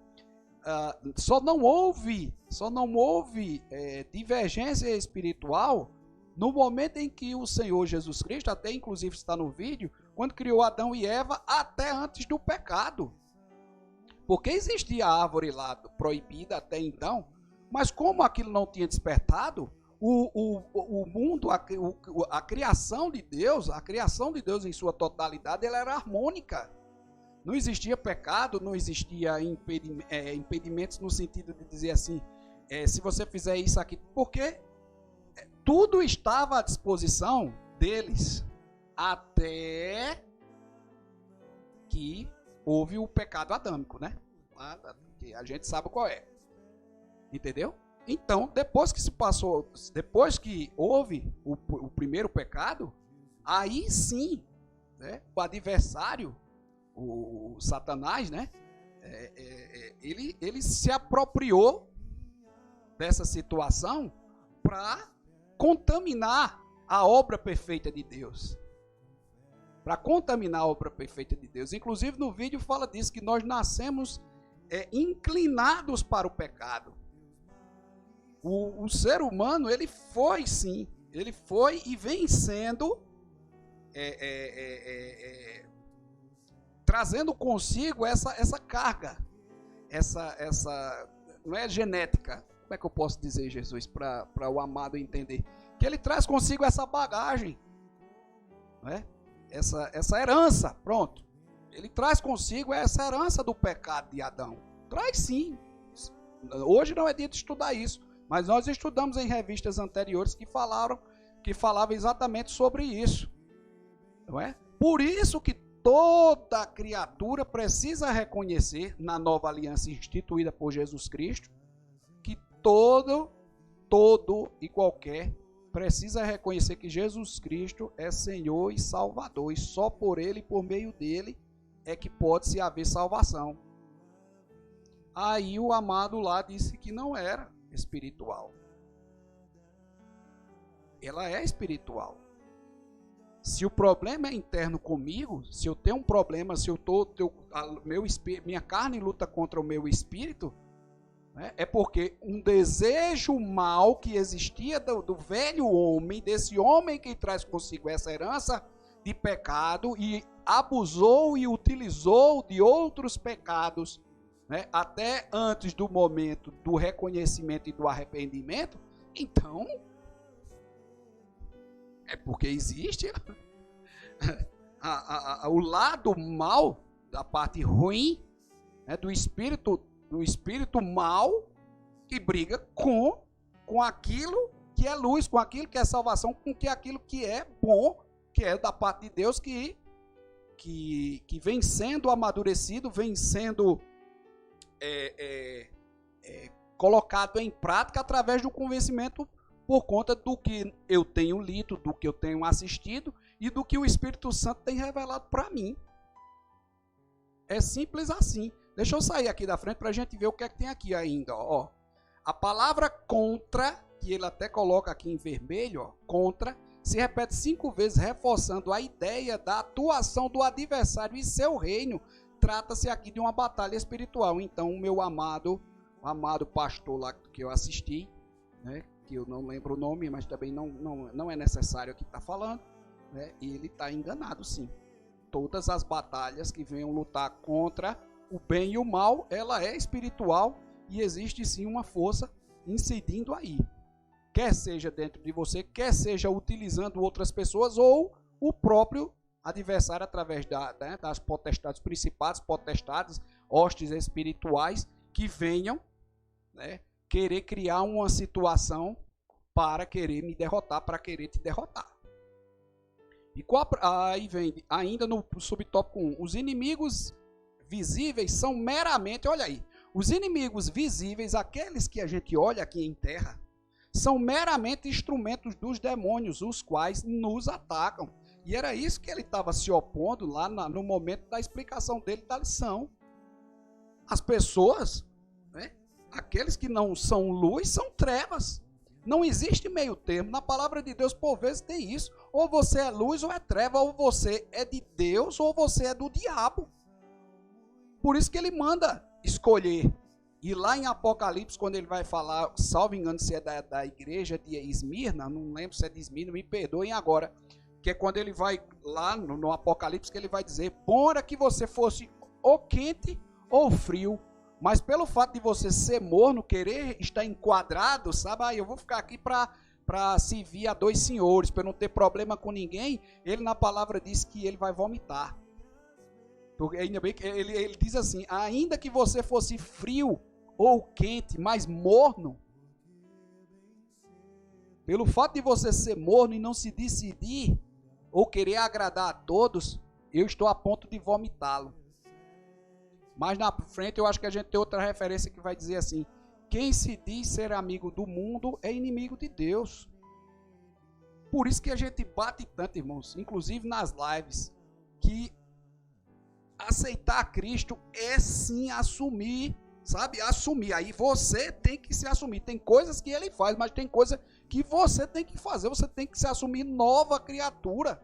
Só não houve divergência espiritual no momento em que o Senhor Jesus Cristo, até inclusive está no vídeo, quando criou Adão e Eva, até antes do pecado. Porque existia a árvore lá proibida até então, mas como aquilo não tinha despertado, o mundo, a criação de Deus em sua totalidade, ela era harmônica. Não existia pecado, não existia impedimentos no sentido de dizer assim, se você fizer isso aqui, porque tudo estava à disposição deles, até que houve o pecado adâmico, né? Que a gente sabe qual é. Entendeu? Então, depois que houve o primeiro pecado, aí sim, né, o adversário, o Satanás, né, ele se apropriou dessa situação para contaminar a obra perfeita de Deus. Para contaminar a obra perfeita de Deus. Inclusive no vídeo fala disso, que nós nascemos inclinados para o pecado. O ser humano, ele foi e vem sendo trazendo consigo essa carga, essa não é genética, como é que eu posso dizer, Jesus, para o amado entender, que ele traz consigo essa bagagem, não é? Essa herança, pronto, ele traz consigo essa herança do pecado de Adão, traz sim. Hoje não é dia de estudar isso, mas nós estudamos em revistas anteriores que falavam exatamente sobre isso, não é? Por isso que toda criatura precisa reconhecer, na nova aliança instituída por Jesus Cristo, que todo e qualquer precisa reconhecer que Jesus Cristo é Senhor e Salvador, e só por Ele e por meio dele é que pode-se haver salvação. Aí o amado lá disse que não era espiritual. Ela é espiritual. Se o problema é interno comigo, se eu tenho um problema, se eu minha carne luta contra o meu espírito, né, é porque um desejo mal que existia do velho homem, desse homem que traz consigo essa herança de pecado e abusou e utilizou de outros pecados, né, até antes do momento do reconhecimento e do arrependimento, então é porque existe o lado mal, da parte ruim, né, do espírito mal, que briga com aquilo que é luz, com aquilo que é salvação, com aquilo que é bom, que é da parte de Deus, que vem sendo amadurecido, vem sendo colocado em prática através do convencimento, por conta do que eu tenho lido, do que eu tenho assistido e do que o Espírito Santo tem revelado para mim. É simples assim. Deixa eu sair aqui da frente para a gente ver o que é que tem aqui ainda. Ó. A palavra contra, que ele até coloca aqui em vermelho, ó, contra, se repete 5 vezes, reforçando a ideia da atuação do adversário e seu reino. Trata-se aqui de uma batalha espiritual. Então, o meu amado pastor lá que eu assisti, né, que eu não lembro o nome, mas também não é necessário aqui estar falando, né, ele está enganado sim. Todas as batalhas que venham lutar contra o bem e o mal, ela é espiritual e existe sim uma força incidindo aí. Quer seja dentro de você, quer seja utilizando outras pessoas ou o próprio adversário através das potestades, principados, potestades, hostes espirituais que venham, né, querer criar uma situação para querer me derrotar, para querer te derrotar. E aí vem, ainda no subtópico 1, os inimigos visíveis são meramente, olha aí, os inimigos visíveis, aqueles que a gente olha aqui em terra, são meramente instrumentos dos demônios, os quais nos atacam. E era isso que ele estava se opondo lá no momento da explicação dele da lição. As pessoas, né, aqueles que não são luz, são trevas. Não existe meio termo. Na palavra de Deus, por vezes, tem isso. Ou você é luz ou é treva, ou você é de Deus ou você é do diabo. Por isso que ele manda escolher. E lá em Apocalipse, quando ele vai falar, salvo engano, se é da igreja de Esmirna, não lembro se é de Esmirna, me perdoem agora, que é quando ele vai lá no Apocalipse, que ele vai dizer, bom era que você fosse ou quente ou frio, mas pelo fato de você ser morno, querer estar enquadrado, sabe, eu vou ficar aqui para servir a dois senhores, para não ter problema com ninguém, ele na palavra diz que ele vai vomitar. Porque ainda bem que ele diz assim, ainda que você fosse frio ou quente, mas morno, pelo fato de você ser morno e não se decidir, ou querer agradar a todos, eu estou a ponto de vomitá-lo. Mais na frente eu acho que a gente tem outra referência que vai dizer assim, quem se diz ser amigo do mundo é inimigo de Deus. Por isso que a gente bate tanto, irmãos, inclusive nas lives, que aceitar Cristo é sim assumir, sabe? Assumir. Aí você tem que se assumir. Tem coisas que ele faz, mas tem coisas que você tem que fazer. Você tem que se assumir nova criatura.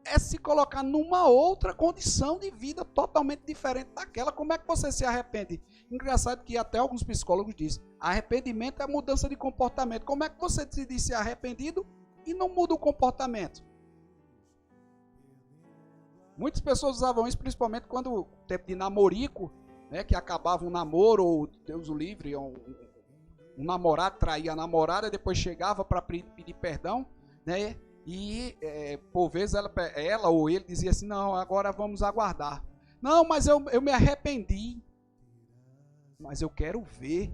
É se colocar numa outra condição de vida totalmente diferente daquela. Como é que você se arrepende? Engraçado que até alguns psicólogos dizem, arrependimento é mudança de comportamento. Como é que você se diz ser arrependido e não muda o comportamento? Muitas pessoas usavam isso, principalmente quando tempo de namorico, né, que acabava um namoro, ou Deus o livre, um namorado traía a namorada, depois chegava para pedir perdão, né, e por vezes ela ou ele dizia assim, não, agora vamos aguardar. Não, mas eu me arrependi, mas eu quero ver.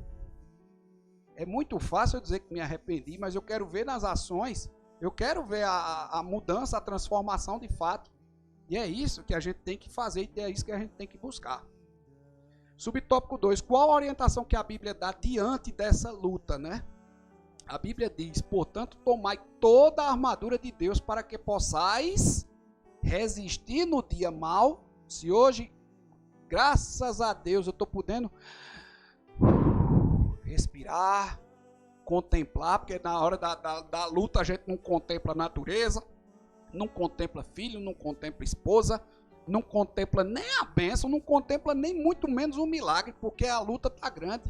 É muito fácil eu dizer que me arrependi, mas eu quero ver nas ações, eu quero ver a mudança, a transformação de fato. E é isso que a gente tem que fazer e é isso que a gente tem que buscar. Subtópico 2. Qual a orientação que a Bíblia dá diante dessa luta, né? A Bíblia diz, portanto, tomai toda a armadura de Deus para que possais resistir no dia mau. Se hoje, graças a Deus, eu estou podendo respirar, contemplar, porque na hora da luta a gente não contempla a natureza, não contempla filho, não contempla esposa, não contempla nem a bênção, não contempla nem muito menos um milagre, porque a luta está grande.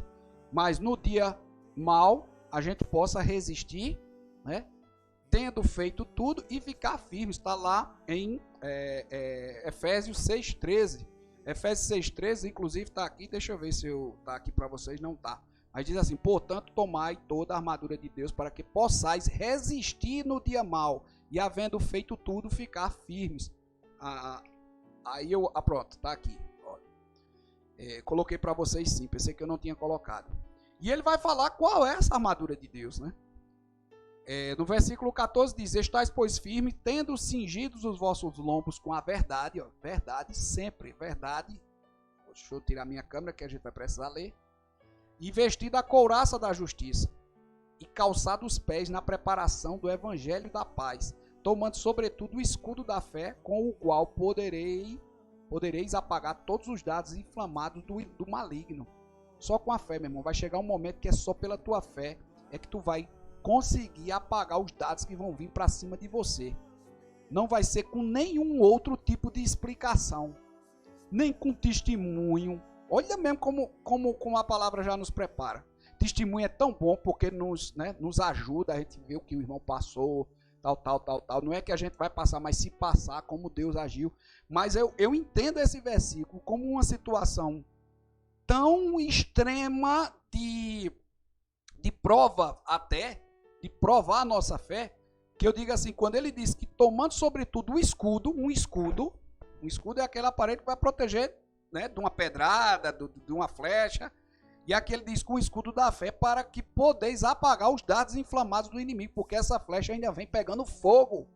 Mas no dia mau, a gente possa resistir, né? Tendo feito tudo e ficar firme. Está lá em Efésios 6,13. Efésios 6,13, inclusive está aqui, deixa eu ver se está aqui para vocês, não está. Aí diz assim, portanto, tomai toda a armadura de Deus para que possais resistir no dia mau e havendo feito tudo, ficar firmes. Aí pronto, tá aqui. Coloquei para vocês sim, pensei que eu não tinha colocado. E ele vai falar qual é essa armadura de Deus, né? No versículo 14 diz, estais pois firmes, tendo cingidos os vossos lombos com a verdade, verdade sempre, verdade. Deixa eu tirar minha câmera que a gente vai precisar ler. E vestido a couraça da justiça, e calçado os pés na preparação do evangelho da paz, tomando sobretudo o escudo da fé, com o qual podereis apagar todos os dados inflamados do maligno. Só com a fé, meu irmão, vai chegar um momento que é só pela tua fé é que tu vai conseguir apagar os dados que vão vir para cima de você. Não vai ser com nenhum outro tipo de explicação, nem com testemunho. Olha mesmo como a palavra já nos prepara. Testemunho é tão bom porque nos ajuda a gente ver o que o irmão passou, tal. Não é que a gente vai passar, mas se passar como Deus agiu. Mas eu entendo esse versículo como uma situação tão extrema de prova até, de provar a nossa fé, que eu digo assim, quando ele diz que tomando sobretudo um escudo é aquele aparelho que vai proteger, né, de uma pedrada, de uma flecha, e aqui ele diz com o escudo da fé para que podeis apagar os dardos inflamados do inimigo, porque essa flecha ainda vem pegando fogo,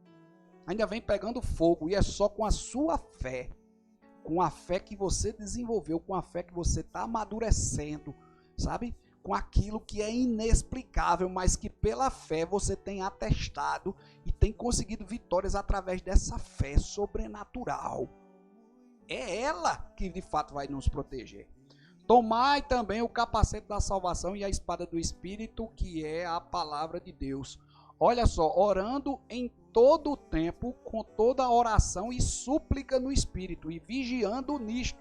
e é só com a sua fé, com a fé que você desenvolveu, com a fé que você está amadurecendo, sabe? Com aquilo que é inexplicável, mas que pela fé você tem atestado e tem conseguido vitórias através dessa fé sobrenatural. É ela que de fato vai nos proteger. Tomai também o capacete da salvação e a espada do Espírito, que é a palavra de Deus. Olha só, orando em todo o tempo, com toda a oração e súplica no Espírito, e vigiando nisto,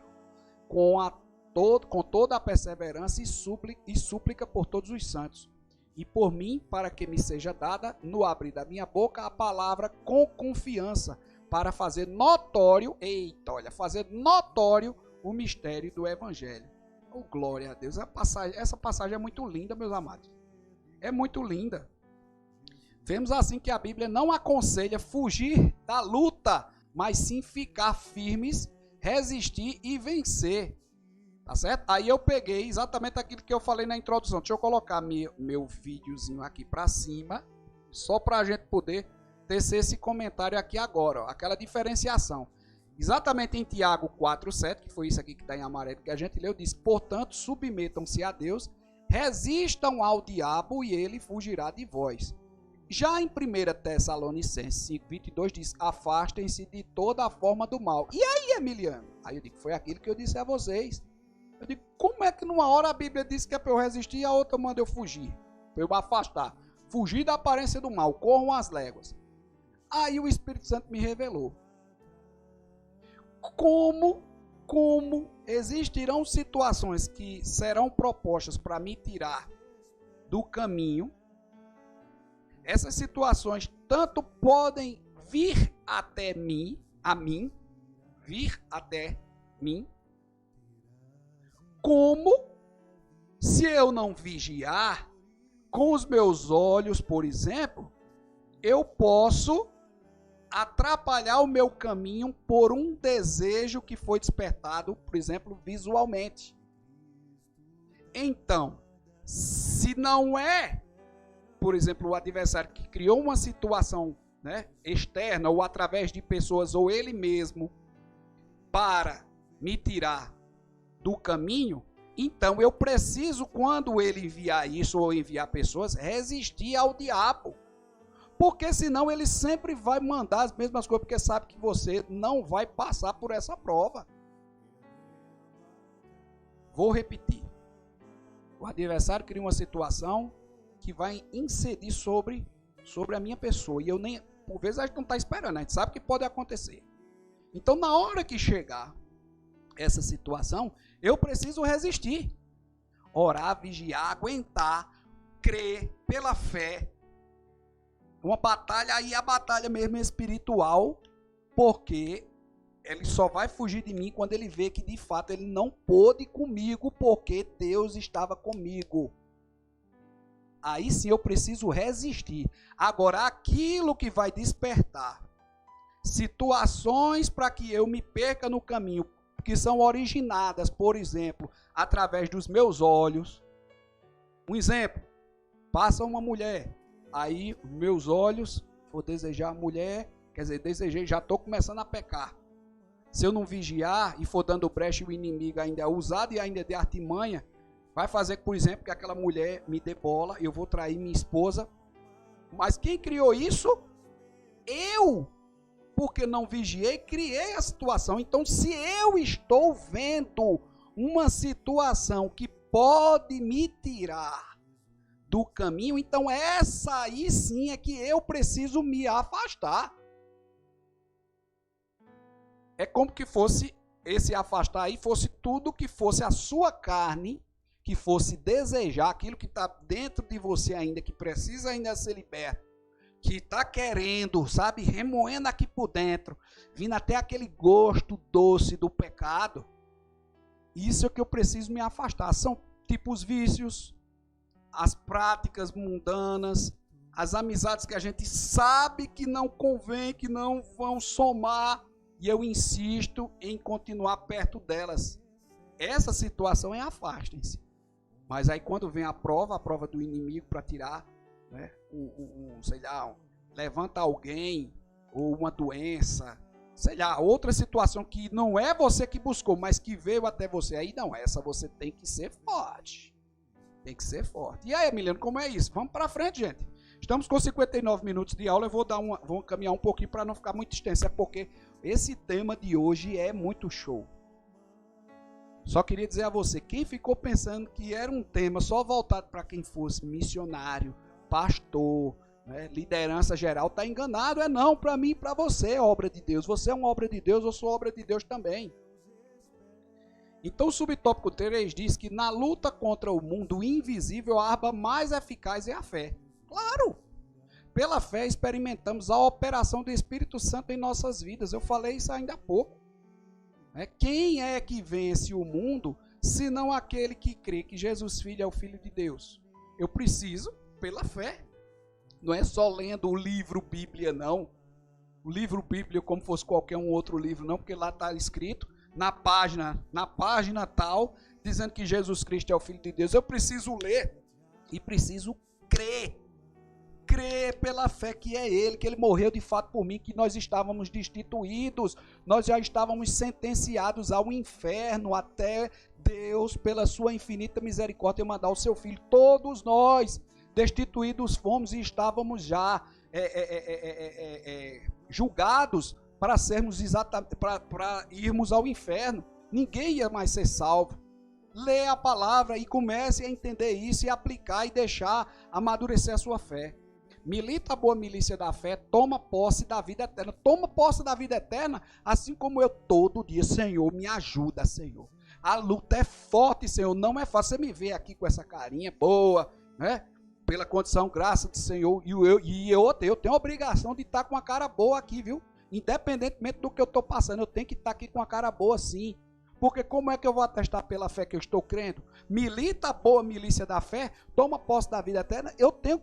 com toda a perseverança e súplica por todos os santos, e por mim, para que me seja dada, no abrir da minha boca, a palavra com confiança, para fazer notório, fazer notório o mistério do Evangelho. Oh, glória a Deus. Essa passagem é muito linda, meus amados. É muito linda. Vemos assim que a Bíblia não aconselha fugir da luta, mas sim ficar firmes, resistir e vencer. Tá certo? Aí eu peguei exatamente aquilo que eu falei na introdução. Deixa eu colocar meu videozinho aqui para cima, só para a gente poder tecer esse comentário aqui agora. Ó, aquela diferenciação. Exatamente em Tiago 4,7, que foi isso aqui que está em amarelo que a gente leu, diz: portanto, submetam-se a Deus, resistam ao diabo e ele fugirá de vós. Já em 1 Tessalonicenses 5,22 diz: afastem-se de toda a forma do mal. E aí, Emiliano? Aí eu digo: foi aquilo que eu disse a vocês. Eu digo: como é que numa hora a Bíblia diz que é para eu resistir e a outra manda eu fugir? Para eu me afastar. Fugir da aparência do mal, corram as léguas. Aí o Espírito Santo me revelou. Como existirão situações que serão propostas para me tirar do caminho. Essas situações tanto podem vir até mim, como se eu não vigiar com os meus olhos, por exemplo, eu posso atrapalhar o meu caminho por um desejo que foi despertado, por exemplo, visualmente. Então, se não é, por exemplo, o adversário que criou uma situação, né, externa, ou através de pessoas, ou ele mesmo, para me tirar do caminho, então eu preciso, quando ele enviar isso, ou enviar pessoas, resistir ao diabo. Porque senão ele sempre vai mandar as mesmas coisas, porque sabe que você não vai passar por essa prova. Vou repetir. O adversário cria uma situação que vai incidir sobre a minha pessoa. E eu nem, por vezes a gente não está esperando, a gente sabe que pode acontecer. Então, na hora que chegar essa situação, eu preciso resistir. Orar, vigiar, aguentar, crer pela fé. Uma batalha, aí a batalha mesmo é espiritual, porque ele só vai fugir de mim quando ele vê que de fato ele não pôde comigo, porque Deus estava comigo. Aí sim eu preciso resistir. Agora, aquilo que vai despertar situações para que eu me perca no caminho, que são originadas, por exemplo, através dos meus olhos. Um exemplo, passa uma mulher. Aí, meus olhos, vou desejar a mulher, quer dizer, desejei, já estou começando a pecar. Se eu não vigiar e for dando brecha, o inimigo ainda é usado e ainda é de artimanha, vai fazer, por exemplo, que aquela mulher me dê bola, eu vou trair minha esposa. Mas quem criou isso? Eu! Porque não vigiei, criei a situação. Então, se eu estou vendo uma situação que pode me tirar do caminho, então essa aí sim é que eu preciso me afastar. É como que fosse, esse afastar aí fosse tudo que fosse a sua carne, que fosse desejar aquilo que está dentro de você ainda, que precisa ainda ser liberto, que está querendo, sabe, remoendo aqui por dentro, vindo até aquele gosto doce do pecado. Isso é que eu preciso me afastar. São tipo os vícios, as práticas mundanas, as amizades que a gente sabe que não convém, que não vão somar, e eu insisto em continuar perto delas. Essa situação é afastem-se. Mas aí quando vem a prova do inimigo para tirar, né, sei lá, levanta alguém, ou uma doença, sei lá, outra situação que não é você que buscou, mas que veio até você, aí não, essa você tem que ser forte. Tem que ser forte. E aí, Emiliano, como é isso? Vamos para frente, gente. Estamos com 59 minutos de aula. Eu vou caminhar um pouquinho para não ficar muito extenso. É porque esse tema de hoje é muito show. Só queria dizer a você, quem ficou pensando que era um tema só voltado para quem fosse missionário, pastor, liderança geral está enganado. É não, para mim e para você é obra de Deus. Você é uma obra de Deus, eu sou obra de Deus também. Então o subtópico 3 diz que na luta contra o mundo invisível, a arma mais eficaz é a fé. Claro! Pela fé experimentamos a operação do Espírito Santo em nossas vidas. Eu falei isso ainda há pouco. Quem é que vence o mundo, senão aquele que crê que Jesus Filho é o Filho de Deus? Eu preciso pela fé. Não é só lendo o livro Bíblia, não. O livro Bíblia como fosse qualquer um outro livro, não, porque lá está escrito na página tal, dizendo que Jesus Cristo é o Filho de Deus. Eu preciso ler e preciso crer. Crer pela fé que é Ele, que Ele morreu de fato por mim, que nós estávamos destituídos, nós já estávamos sentenciados ao inferno, até Deus, pela sua infinita misericórdia, mandar o seu Filho. Todos nós, destituídos fomos e estávamos já julgados para sermos exatamente, para irmos ao inferno. Ninguém ia mais ser salvo. Lê a palavra e comece a entender isso e aplicar e deixar amadurecer a sua fé. Milita a boa milícia da fé, toma posse da vida eterna. Toma posse da vida eterna, assim como eu todo dia. Senhor, me ajuda, Senhor. A luta é forte, Senhor, não é fácil. Você me vê aqui com essa carinha boa, né? Pela condição, graça do Senhor. E eu tenho a obrigação de estar com a cara boa aqui, viu? Independentemente do que eu estou passando, eu tenho que estar aqui com a cara boa sim. Porque como é que eu vou atestar pela fé que eu estou crendo? Milita a boa milícia da fé, toma posse da vida eterna.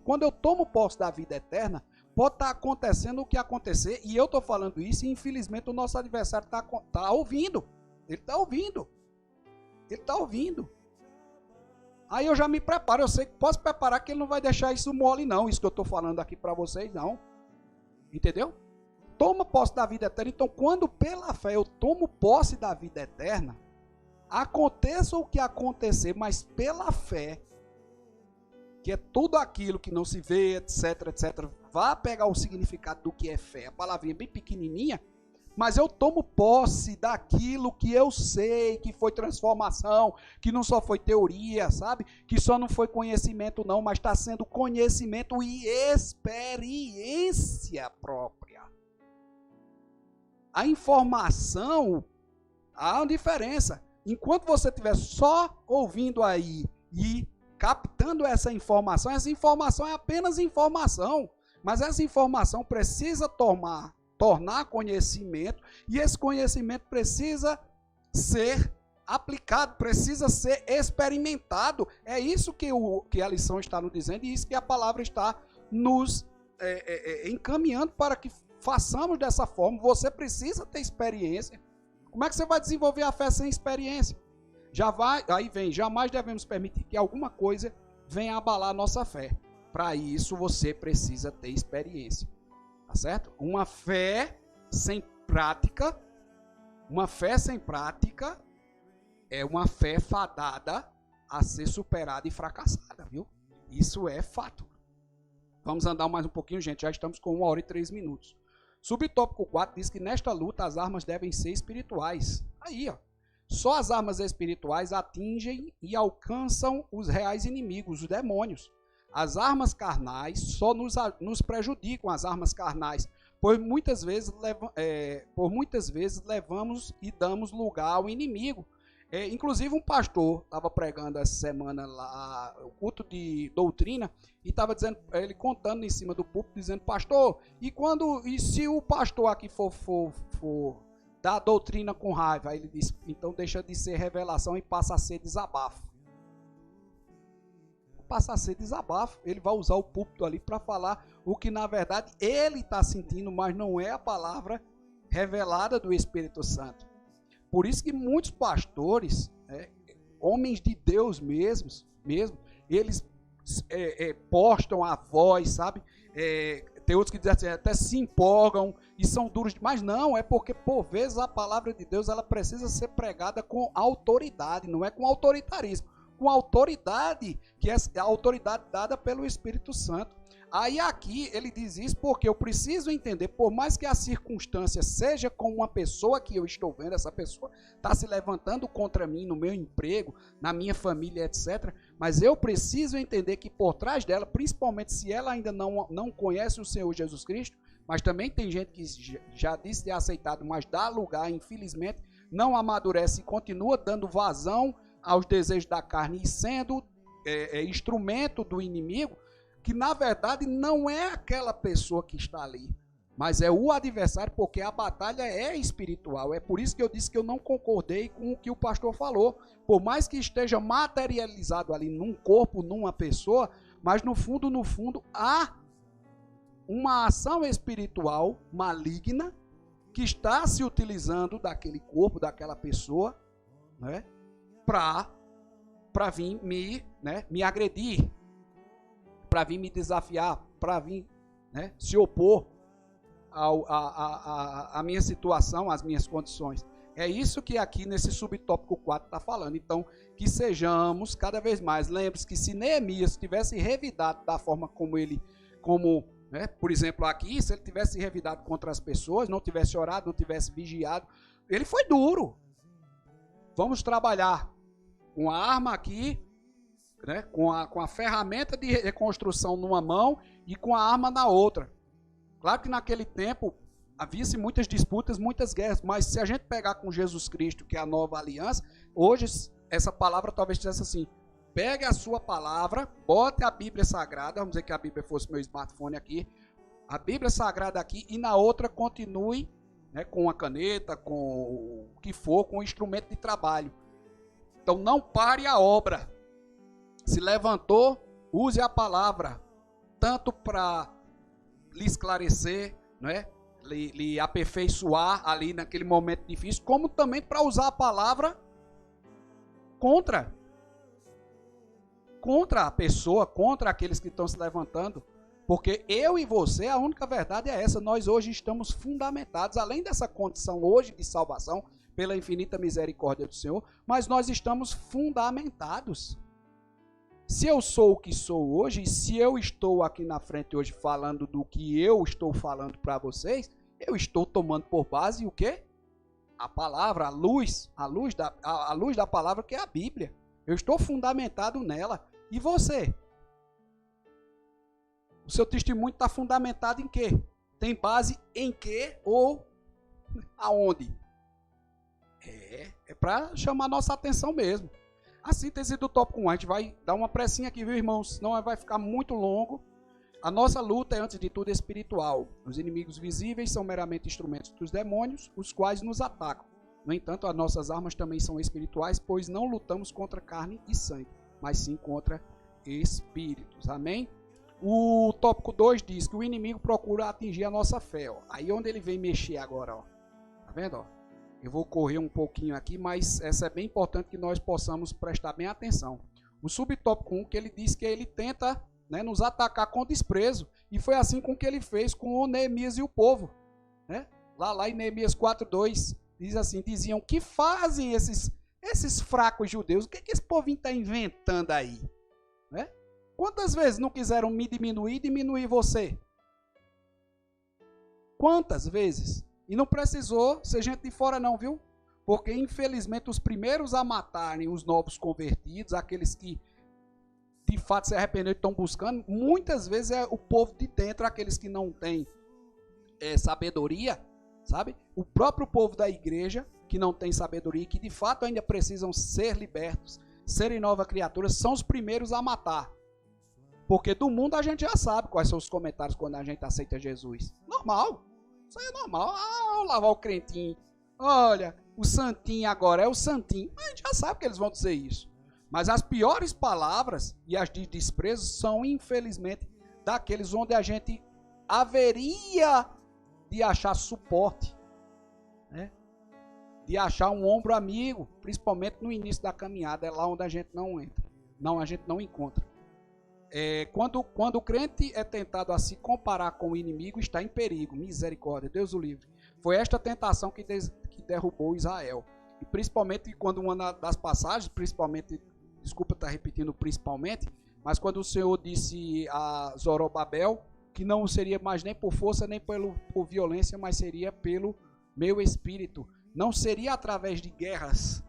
Quando eu tomo posse da vida eterna, pode estar acontecendo o que acontecer, e eu estou falando isso, e infelizmente o nosso adversário está ouvindo. Ele está ouvindo. Ele está ouvindo. Aí eu já me preparo, eu sei que posso preparar que ele não vai deixar isso mole não, isso que eu estou falando aqui para vocês não. Entendeu? Toma posse da vida eterna. Então, quando pela fé eu tomo posse da vida eterna, aconteça o que acontecer, mas pela fé, que é tudo aquilo que não se vê, etc, etc, vá pegar o significado do que é fé. A palavrinha é bem pequenininha, mas eu tomo posse daquilo que eu sei, que foi transformação, que não só foi teoria, sabe? Que só não foi conhecimento não, mas está sendo conhecimento e experiência própria. A informação, há uma diferença. Enquanto você estiver só ouvindo aí e captando essa informação é apenas informação. Mas essa informação precisa tornar conhecimento, e esse conhecimento precisa ser aplicado, precisa ser experimentado. É isso que a lição está nos dizendo, e isso que a palavra está nos encaminhando para que façamos dessa forma. Você precisa ter experiência. Como é que você vai desenvolver a fé sem experiência? Jamais devemos permitir que alguma coisa venha abalar a nossa fé. Para isso você precisa ter experiência. Tá certo? Uma fé sem prática é uma fé fadada a ser superada e fracassada, viu? Isso é fato. Vamos andar mais um pouquinho, gente. Já estamos com 1 hora e 3 minutos. Subtópico 4 diz que nesta luta as armas devem ser espirituais. Aí, ó. Só as armas espirituais atingem e alcançam os reais inimigos, os demônios. As armas carnais só nos prejudicam, as armas carnais, por muitas vezes levamos e damos lugar ao inimigo. Inclusive um pastor estava pregando essa semana lá, o culto de doutrina, e estava dizendo, ele contando em cima do púlpito, dizendo: pastor, e se o pastor aqui for dar doutrina com raiva? Aí ele disse: então deixa de ser revelação e passa a ser desabafo. Passa a ser desabafo. Ele vai usar o púlpito ali para falar o que na verdade ele está sentindo, mas não é a palavra revelada do Espírito Santo. Por isso que muitos pastores, homens de Deus mesmo, eles postam a voz, sabe? Tem outros que dizem assim, até se empolgam e são duros, mas não, é porque por vezes a palavra de Deus ela precisa ser pregada com autoridade, não é com autoritarismo, com autoridade, que é a autoridade dada pelo Espírito Santo. Aí aqui ele diz isso porque eu preciso entender, por mais que a circunstância seja com uma pessoa que eu estou vendo, essa pessoa está se levantando contra mim no meu emprego, na minha família, etc. Mas eu preciso entender que por trás dela, principalmente se ela ainda não conhece o Senhor Jesus Cristo, mas também tem gente que já disse ter aceitado, mas dá lugar, infelizmente, não amadurece e continua dando vazão aos desejos da carne e sendo instrumento do inimigo, que na verdade não é aquela pessoa que está ali, mas é o adversário, porque a batalha é espiritual. É por isso que eu disse que eu não concordei com o que o pastor falou. Por mais que esteja materializado ali num corpo, numa pessoa, mas no fundo, há uma ação espiritual maligna que está se utilizando daquele corpo, daquela pessoa, né, para vir me agredir, para vir me desafiar, para vir, né, se opor à minha situação, às minhas condições. É isso que aqui nesse subtópico 4 está falando. Então, que sejamos cada vez mais. Lembre-se que se Neemias tivesse revidado da forma né, por exemplo, aqui, se ele tivesse revidado contra as pessoas, não tivesse orado, não tivesse vigiado, ele foi duro. Vamos trabalhar com a arma aqui, né, com a ferramenta de reconstrução numa mão e com a arma na outra. Claro que naquele tempo havia-se muitas disputas, muitas guerras, mas se a gente pegar com Jesus Cristo, que é a nova aliança, hoje essa palavra talvez dissesse assim: pegue a sua palavra, bote a Bíblia Sagrada, vamos dizer que a Bíblia fosse meu smartphone aqui, a Bíblia Sagrada aqui, e na outra continue, né, com a caneta, com o que for, com o instrumento de trabalho. Então não pare a obra. Se levantou, use a palavra, tanto para lhe esclarecer, né, lhe aperfeiçoar ali naquele momento difícil, como também para usar a palavra contra a pessoa, contra aqueles que estão se levantando. Porque eu e você, a única verdade é essa: nós hoje estamos fundamentados, além dessa condição hoje de salvação, pela infinita misericórdia do Senhor, mas nós estamos fundamentados. Se eu sou o que sou hoje, e se eu estou aqui na frente hoje falando do que eu estou falando para vocês, eu estou tomando por base o quê? A palavra, a luz da palavra, que é a Bíblia. Eu estou fundamentado nela. E você? O seu testemunho está fundamentado em quê? Tem base em quê ou aonde? É para chamar nossa atenção mesmo. A síntese do tópico 1, a gente vai dar uma pressinha aqui, viu, irmãos? Senão vai ficar muito longo. A nossa luta é, antes de tudo, espiritual. Os inimigos visíveis são meramente instrumentos dos demônios, os quais nos atacam. No entanto, as nossas armas também são espirituais, pois não lutamos contra carne e sangue, mas sim contra espíritos. Amém? O tópico 2 diz que o inimigo procura atingir a nossa fé. Ó. Aí onde ele vem mexer agora, ó. Tá vendo? Ó? Eu vou correr um pouquinho aqui, mas essa é bem importante que nós possamos prestar bem atenção. O subtópico 1, que ele diz que ele tenta, né, nos atacar com desprezo. E foi assim com que ele fez com o Neemias e o povo. Né? Lá em Neemias 4:2, diz assim: diziam, que fazem esses fracos judeus? O que esse povinho está inventando aí? Né? Quantas vezes não quiseram me diminuir você? Quantas vezes? E não precisou ser gente de fora não, viu? Porque infelizmente os primeiros a matarem os novos convertidos, aqueles que de fato se arrependeram e estão buscando, muitas vezes é o povo de dentro, aqueles que não têm sabedoria, sabe? O próprio povo da igreja que não tem sabedoria e que de fato ainda precisam ser libertos, serem novas criaturas, são os primeiros a matar. Porque do mundo a gente já sabe quais são os comentários quando a gente aceita Jesus. Normal. Isso aí é normal. Ah, lavar o crentinho. Olha, o santinho agora é o santinho. A gente já sabe que eles vão dizer isso. Mas as piores palavras e as de desprezo são, infelizmente, daqueles onde a gente haveria de achar suporte, né? De achar um ombro amigo, principalmente no início da caminhada. É lá onde a gente não entra. Não, a gente não encontra. Quando o crente é tentado a se comparar com o inimigo, está em perigo. Misericórdia, Deus o livre. Foi esta tentação que derrubou Israel. E principalmente quando uma das passagens, desculpa estar repetindo principalmente, Mas quando o Senhor disse a Zorobabel que não seria mais nem por força, nem por violência, mas seria pelo meu espírito. Não seria através de guerras,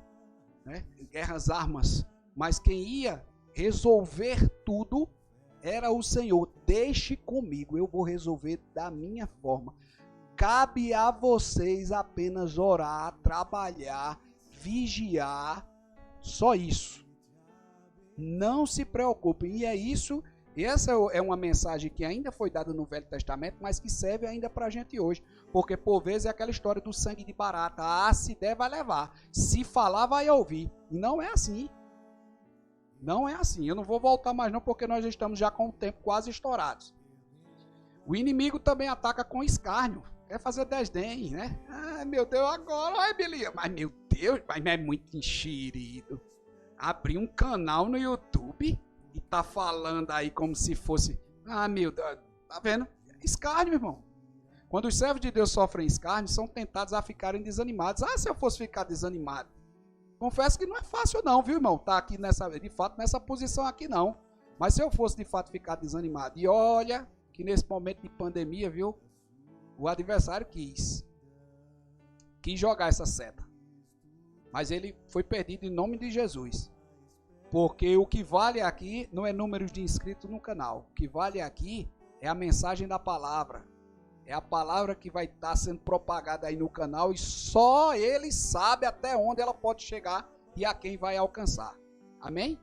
né? Guerras, armas, mas quem ia resolver tudo era o Senhor. Deixe comigo, eu vou resolver da minha forma. Cabe a vocês apenas orar, trabalhar, vigiar, só isso. Não se preocupem, e é isso. Essa é uma mensagem que ainda foi dada no Velho Testamento, mas que serve ainda para a gente hoje. Porque por vezes é aquela história do sangue de barata. Ah, se der, vai levar. Se falar, vai ouvir. E não é assim. Não é assim. Eu não vou voltar mais não, porque nós estamos já com o tempo quase estourados. O inimigo também ataca com escárnio. Quer fazer desdém, né? Ah, meu Deus, agora, ai, Belia. Mas meu Deus, mas é muito enxerido. Abrir um canal no YouTube e tá falando aí como se fosse... Ah, meu Deus, tá vendo? Escárnio, meu irmão. Quando os servos de Deus sofrem escárnio, são tentados a ficarem desanimados. Ah, se eu fosse ficar desanimado. Confesso que não é fácil não, viu, irmão? Tá aqui de fato nessa posição aqui não. Mas se eu fosse de fato ficar desanimado. E olha que nesse momento de pandemia, viu? O adversário quis jogar essa seta. Mas ele foi perdido em nome de Jesus. Porque o que vale aqui não é números de inscritos no canal. O que vale aqui é a mensagem da palavra. É a palavra que vai estar sendo propagada aí no canal e só ele sabe até onde ela pode chegar e a quem vai alcançar. Amém?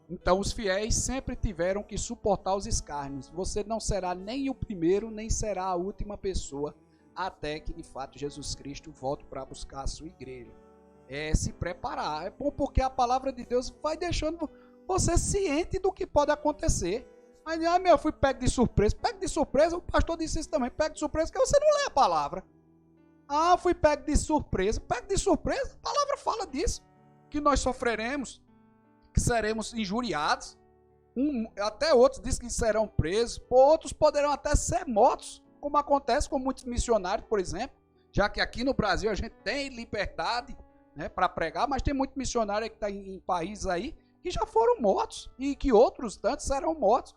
Então os fiéis sempre tiveram que suportar os escárnios. Você não será nem o primeiro, nem será a última pessoa até que de fato Jesus Cristo volte para buscar a sua igreja. É se preparar. É bom porque a palavra de Deus vai deixando você ciente do que pode acontecer. Mas, eu fui pego de surpresa. Pego de surpresa, o pastor disse isso também. Pego de surpresa, porque você não lê a palavra. Ah, fui pego de surpresa. Pego de surpresa, a palavra fala disso. Que nós sofreremos, que seremos injuriados. Até outros dizem que serão presos. Outros poderão até ser mortos, como acontece com muitos missionários, por exemplo. Já que aqui no Brasil a gente tem liberdade, né, para pregar, mas tem muito missionário que está em países aí que já foram mortos e que outros tantos serão mortos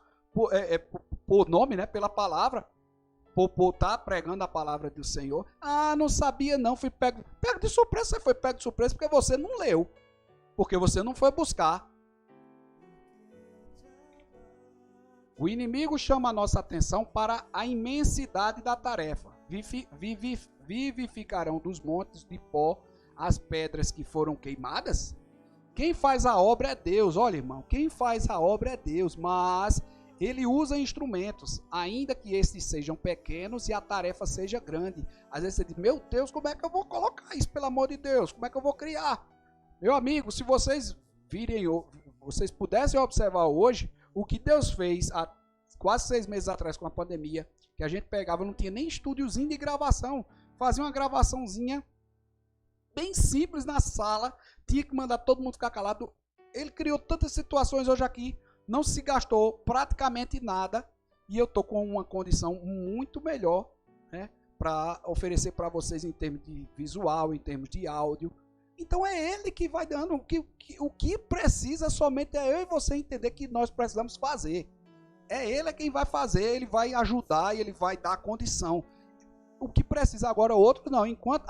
por nome, né, pela palavra, por estar pregando a palavra do Senhor. Ah, não sabia não, fui pego de surpresa. Você foi pego de surpresa porque você não leu, porque você não foi buscar. O inimigo chama a nossa atenção para a imensidade da tarefa. Vivificarão dos montes de pó as pedras que foram queimadas? Quem faz a obra é Deus. Olha, irmão, quem faz a obra é Deus, mas ele usa instrumentos, ainda que estes sejam pequenos e a tarefa seja grande. Às vezes você diz, meu Deus, como é que eu vou colocar isso, pelo amor de Deus? Como é que eu vou criar? Meu amigo, se vocês vocês pudessem observar hoje o que Deus fez há quase 6 meses atrás com a pandemia, que a gente pegava, não tinha nem estúdiozinho de gravação, fazia uma gravaçãozinha bem simples na sala, tinha que mandar todo mundo ficar calado. Ele criou tantas situações hoje aqui, não se gastou praticamente nada, e eu estou com uma condição muito melhor, né, para oferecer para vocês em termos de visual, em termos de áudio. Então é ele que vai dando o que precisa, somente é eu e você entender que nós precisamos fazer. É ele quem vai fazer, ele vai ajudar e ele vai dar a condição. O que precisa agora, outro não. Enquanto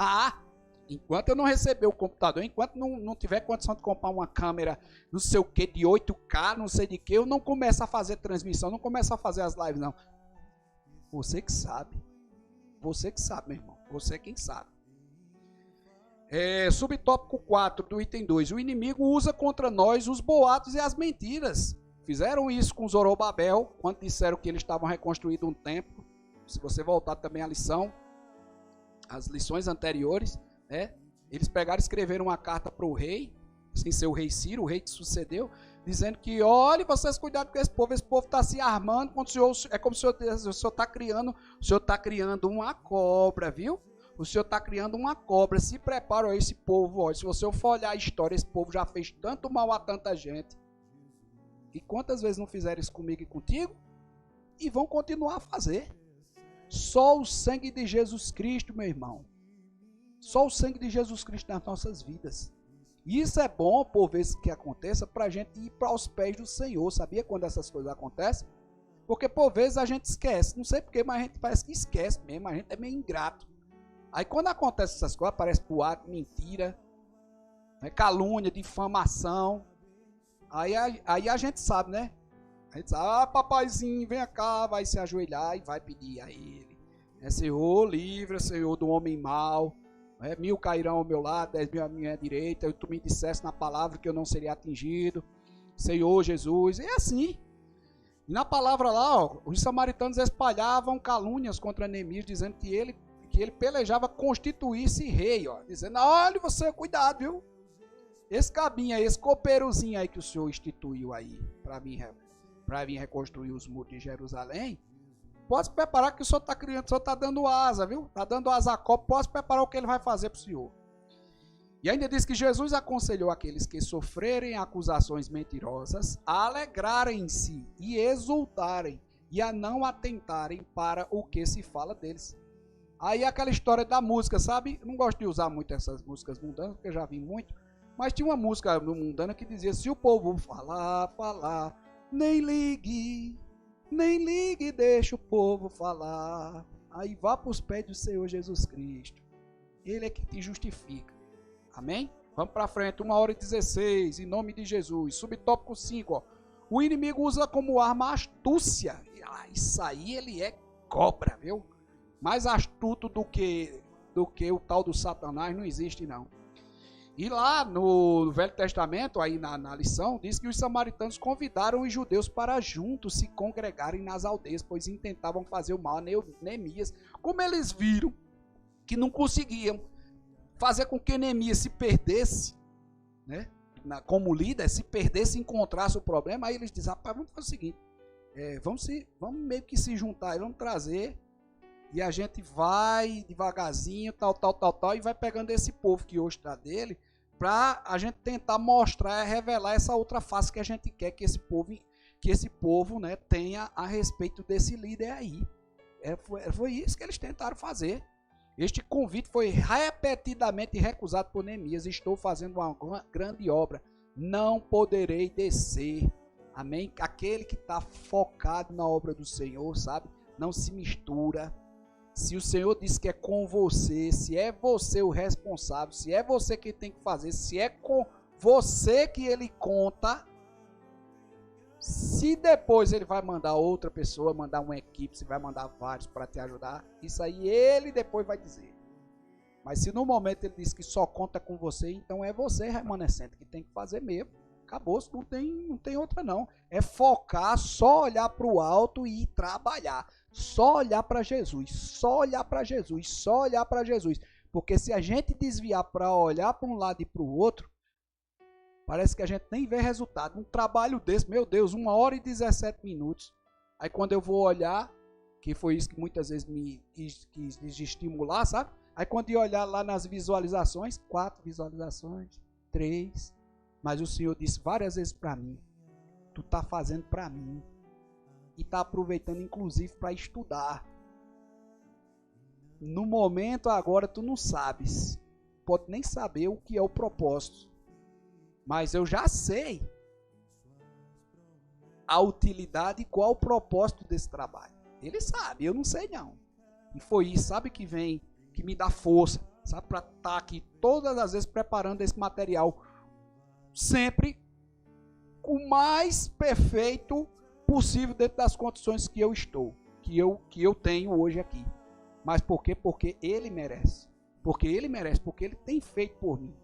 eu não receber o computador, enquanto não tiver condição de comprar uma câmera, não sei o que, de 8K, não sei de que, eu não começo a fazer transmissão, não começo a fazer as lives, não. Você que sabe. Você que sabe, meu irmão. Você é quem sabe. Subtópico 4 do item 2. O inimigo usa contra nós os boatos e as mentiras. Fizeram isso com Zorobabel, quando disseram que eles estavam reconstruindo um templo. Se você voltar também à lição, as lições anteriores, né? Eles pegaram e escreveram uma carta para o rei, sem ser o rei Ciro, o rei que sucedeu, dizendo que, olha, vocês cuidado com esse povo está se armando, quando o senhor, é como se o senhor está criando uma cobra, viu? O senhor está criando uma cobra, se prepara esse povo, olha, se você for olhar a história, esse povo já fez tanto mal a tanta gente. E quantas vezes não fizeram isso comigo e contigo? E vão continuar a fazer. Só o sangue de Jesus Cristo, meu irmão. Só o sangue de Jesus Cristo nas nossas vidas E isso é bom, por vezes que aconteça, para a gente ir para os pés do Senhor. Sabia quando essas coisas acontecem? Porque por vezes a gente esquece. Não sei porquê, mas a gente parece que esquece mesmo. A gente é meio ingrato. Aí quando acontece essas coisas, aparece boato, mentira, né, calúnia, difamação. Aí a gente sabe, né? A gente sabe, papaizinho, vem cá, vai se ajoelhar e vai pedir a ele. Senhor, livra, Senhor, do homem mau. 1000 cairão ao meu lado, 10.000 à minha direita. Tu me disseste na palavra que eu não seria atingido. Senhor Jesus. É assim. E na palavra lá, ó, os samaritanos espalhavam calúnias contra Neemias, dizendo que ele pelejava constituir-se rei. Ó, dizendo, olha você, cuidado, viu? Esse cabinho aí, esse copeirozinho aí que o Senhor instituiu aí para vir reconstruir os muros de Jerusalém, pode se preparar que o Senhor está criando, o Senhor está dando asa, viu? Está dando asa a copo, pode se preparar o que ele vai fazer para o Senhor. E ainda diz que Jesus aconselhou aqueles que sofrerem acusações mentirosas a alegrarem-se e exultarem e a não atentarem para o que se fala deles. Aí aquela história da música, sabe? Eu não gosto de usar muito essas músicas mundanas, porque eu já vi muito, mas tinha uma música mundana que dizia, se o povo falar, nem ligue, deixa o povo falar. Aí vá para os pés do Senhor Jesus Cristo. Ele é que te justifica. Amém? Vamos para frente, 1h16, em nome de Jesus. Subtópico 5, ó. O inimigo usa como arma a astúcia. Isso aí ele é cobra, viu? Mais astuto do que o tal do Satanás não existe, não. E lá no Velho Testamento, aí na lição, diz que os samaritanos convidaram os judeus para juntos se congregarem nas aldeias, pois intentavam fazer o mal a Neemias. Como eles viram que não conseguiam fazer com que Neemias se perdesse, né? Como líder, se perdesse, encontrasse o problema, aí eles dizem, rapaz, vamos fazer o seguinte, vamos meio que se juntar, vamos trazer, e a gente vai devagarzinho, tal, e vai pegando esse povo que hoje está dele, para a gente tentar mostrar, revelar essa outra face que a gente quer que esse povo, né, tenha a respeito desse líder aí. Foi isso que eles tentaram fazer. Este convite foi repetidamente recusado por Neemias. Estou fazendo uma grande obra, não poderei descer. Amém? Aquele que está focado na obra do Senhor, sabe? Não se mistura. Se o Senhor diz que é com você, se é você o responsável, se é você que tem que fazer, se é com você que ele conta, se depois ele vai mandar outra pessoa, mandar uma equipe, se vai mandar vários para te ajudar, isso aí ele depois vai dizer. Mas se no momento ele diz que só conta com você, então é você, remanescente, que tem que fazer mesmo. Acabou, não tem outra não. É focar, só olhar para o alto e trabalhar. Só olhar para Jesus, só olhar para Jesus, só olhar para Jesus. Porque se a gente desviar para olhar para um lado e para o outro, parece que a gente nem vê resultado. Um trabalho desse, meu Deus, 1h17. Aí quando eu vou olhar, que foi isso que muitas vezes me quis estimular, sabe? Aí quando eu olhar lá nas visualizações, 4 visualizações, 3. Mas o Senhor disse várias vezes para mim, tu tá fazendo para mim. E tá aproveitando inclusive para estudar. No momento agora tu não sabes. Pode nem saber o que é o propósito. Mas eu já sei a utilidade e qual o propósito desse trabalho. Ele sabe, eu não sei não. E foi isso, sabe, que me dá força, sabe, para estar aqui todas as vezes preparando esse material, sempre o mais perfeito possível dentro das condições que eu estou, que eu tenho hoje aqui. Mas por quê? Porque ele merece. Porque ele merece, porque ele tem feito por mim.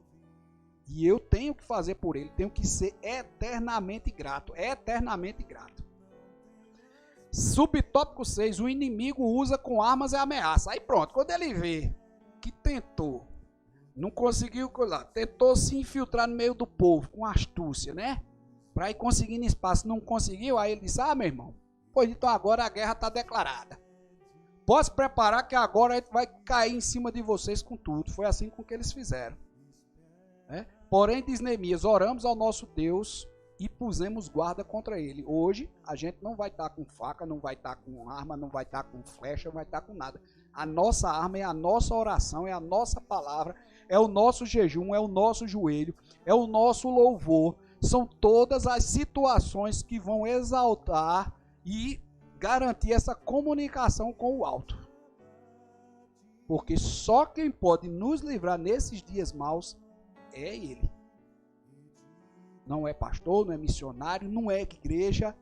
E eu tenho que fazer por ele, tenho que ser eternamente grato, eternamente grato. Subtópico 6, o inimigo usa com armas e ameaça. Aí pronto, quando ele vê que tentou, não conseguiu, tentou se infiltrar no meio do povo com astúcia, né? Para ir conseguindo espaço, não conseguiu, aí ele disse, meu irmão, pois então agora a guerra está declarada. Pode se preparar que agora a gente vai cair em cima de vocês com tudo. Foi assim com que eles fizeram. Porém, diz Neemias, oramos ao nosso Deus e pusemos guarda contra ele. Hoje, a gente não vai estar com faca, não vai estar com arma, não vai estar com flecha, não vai estar com nada. A nossa arma é a nossa oração, é a nossa palavra, é o nosso jejum, é o nosso joelho, é o nosso louvor. São todas as situações que vão exaltar e garantir essa comunicação com o alto. Porque só quem pode nos livrar nesses dias maus é Ele. Não é pastor, não é missionário, não é igreja,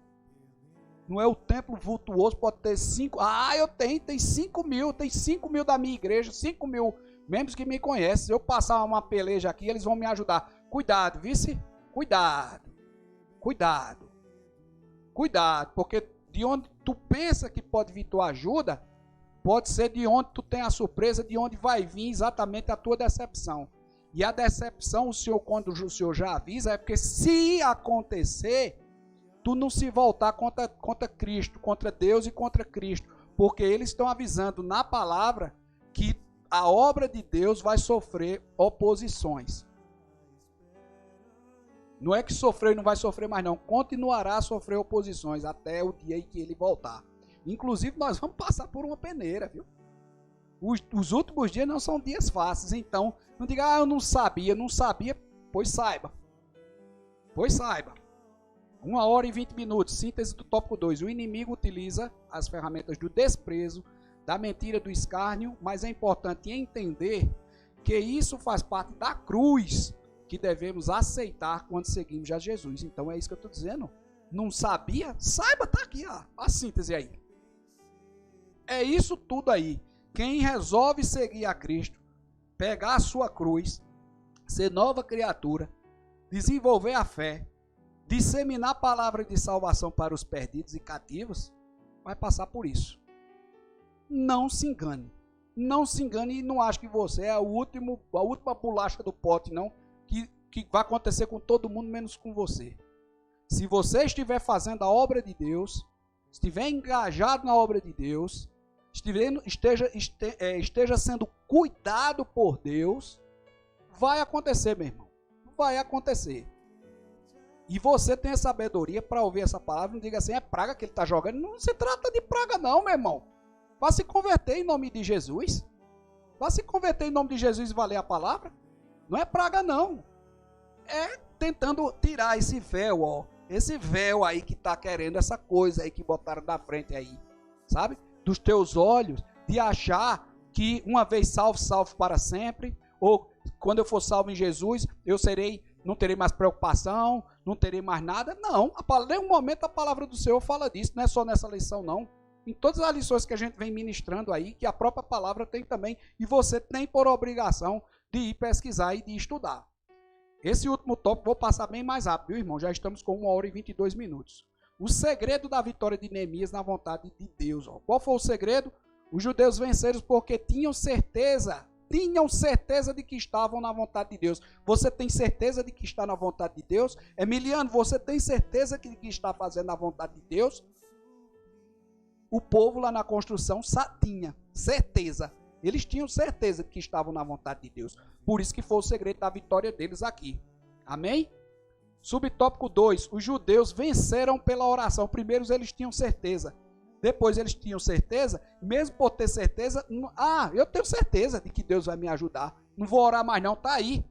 não é o templo vultuoso, pode ter 5. Eu tenho 5 mil, tem 5 mil da minha igreja, 5 mil membros que me conhecem. Se eu passar uma peleja aqui, eles vão me ajudar. Cuidado, vice? Cuidado, porque de onde tu pensa que pode vir tua ajuda, pode ser de onde tu tem a surpresa, de onde vai vir exatamente a tua decepção. E a decepção, o Senhor, quando o Senhor já avisa, é porque se acontecer, tu não se voltar contra Cristo, contra Deus e contra Cristo, porque eles estão avisando na palavra que a obra de Deus vai sofrer oposições. Não é que sofreu e não vai sofrer mais não, continuará a sofrer oposições até o dia em que ele voltar. Inclusive nós vamos passar por uma peneira, viu? Os últimos dias não são dias fáceis, então não diga, eu não sabia, pois saiba. 1 hora e 20 minutos, síntese do tópico 2. O inimigo utiliza as ferramentas do desprezo, da mentira, do escárnio, mas é importante entender que isso faz parte da cruz que devemos aceitar quando seguimos a Jesus. Então é isso que eu estou dizendo. Não sabia? Saiba, está aqui a síntese aí. É isso tudo aí. Quem resolve seguir a Cristo, pegar a sua cruz, ser nova criatura, desenvolver a fé, disseminar a palavra de salvação para os perdidos e cativos, vai passar por isso. Não se engane. Não se engane e não ache que você é a última bolacha do pote, não, que vai acontecer com todo mundo, menos com você. Se você estiver fazendo a obra de Deus, estiver engajado na obra de Deus, esteja sendo cuidado por Deus, vai acontecer, meu irmão. Vai acontecer. E você tem a sabedoria para ouvir essa palavra, não diga assim, é praga que ele está jogando. Não se trata de praga não, meu irmão. Vá se converter em nome de Jesus. Vá se converter em nome de Jesus e valer a palavra. Não é praga não. É tentando tirar esse véu, ó. Esse véu aí que está querendo, essa coisa aí que botaram na frente aí. Sabe? Dos teus olhos, de achar que uma vez salvo, salvo para sempre. Ou quando eu for salvo em Jesus, não terei mais preocupação, não terei mais nada. Não, nenhum momento a palavra do Senhor fala disso, não é só nessa lição não. Em todas as lições que a gente vem ministrando aí, que a própria palavra tem também, e você tem por obrigação de ir pesquisar e de estudar. Esse último tópico vou passar bem mais rápido, viu, irmão? Já estamos com 1 hora e 22 minutos. O segredo da vitória de Neemias na vontade de Deus. Ó. Qual foi o segredo? Os judeus venceram porque tinham certeza de que estavam na vontade de Deus. Você tem certeza de que está na vontade de Deus? Emiliano, você tem certeza de que está fazendo a vontade de Deus? O povo lá na construção tinha certeza. Eles tinham certeza de que estavam na vontade de Deus. Por isso que foi o segredo da vitória deles aqui. Amém? Subtópico 2. Os judeus venceram pela oração. Primeiro eles tinham certeza. Depois eles tinham certeza. Mesmo por ter certeza. Eu tenho certeza de que Deus vai me ajudar. Não vou orar mais não. Está aí.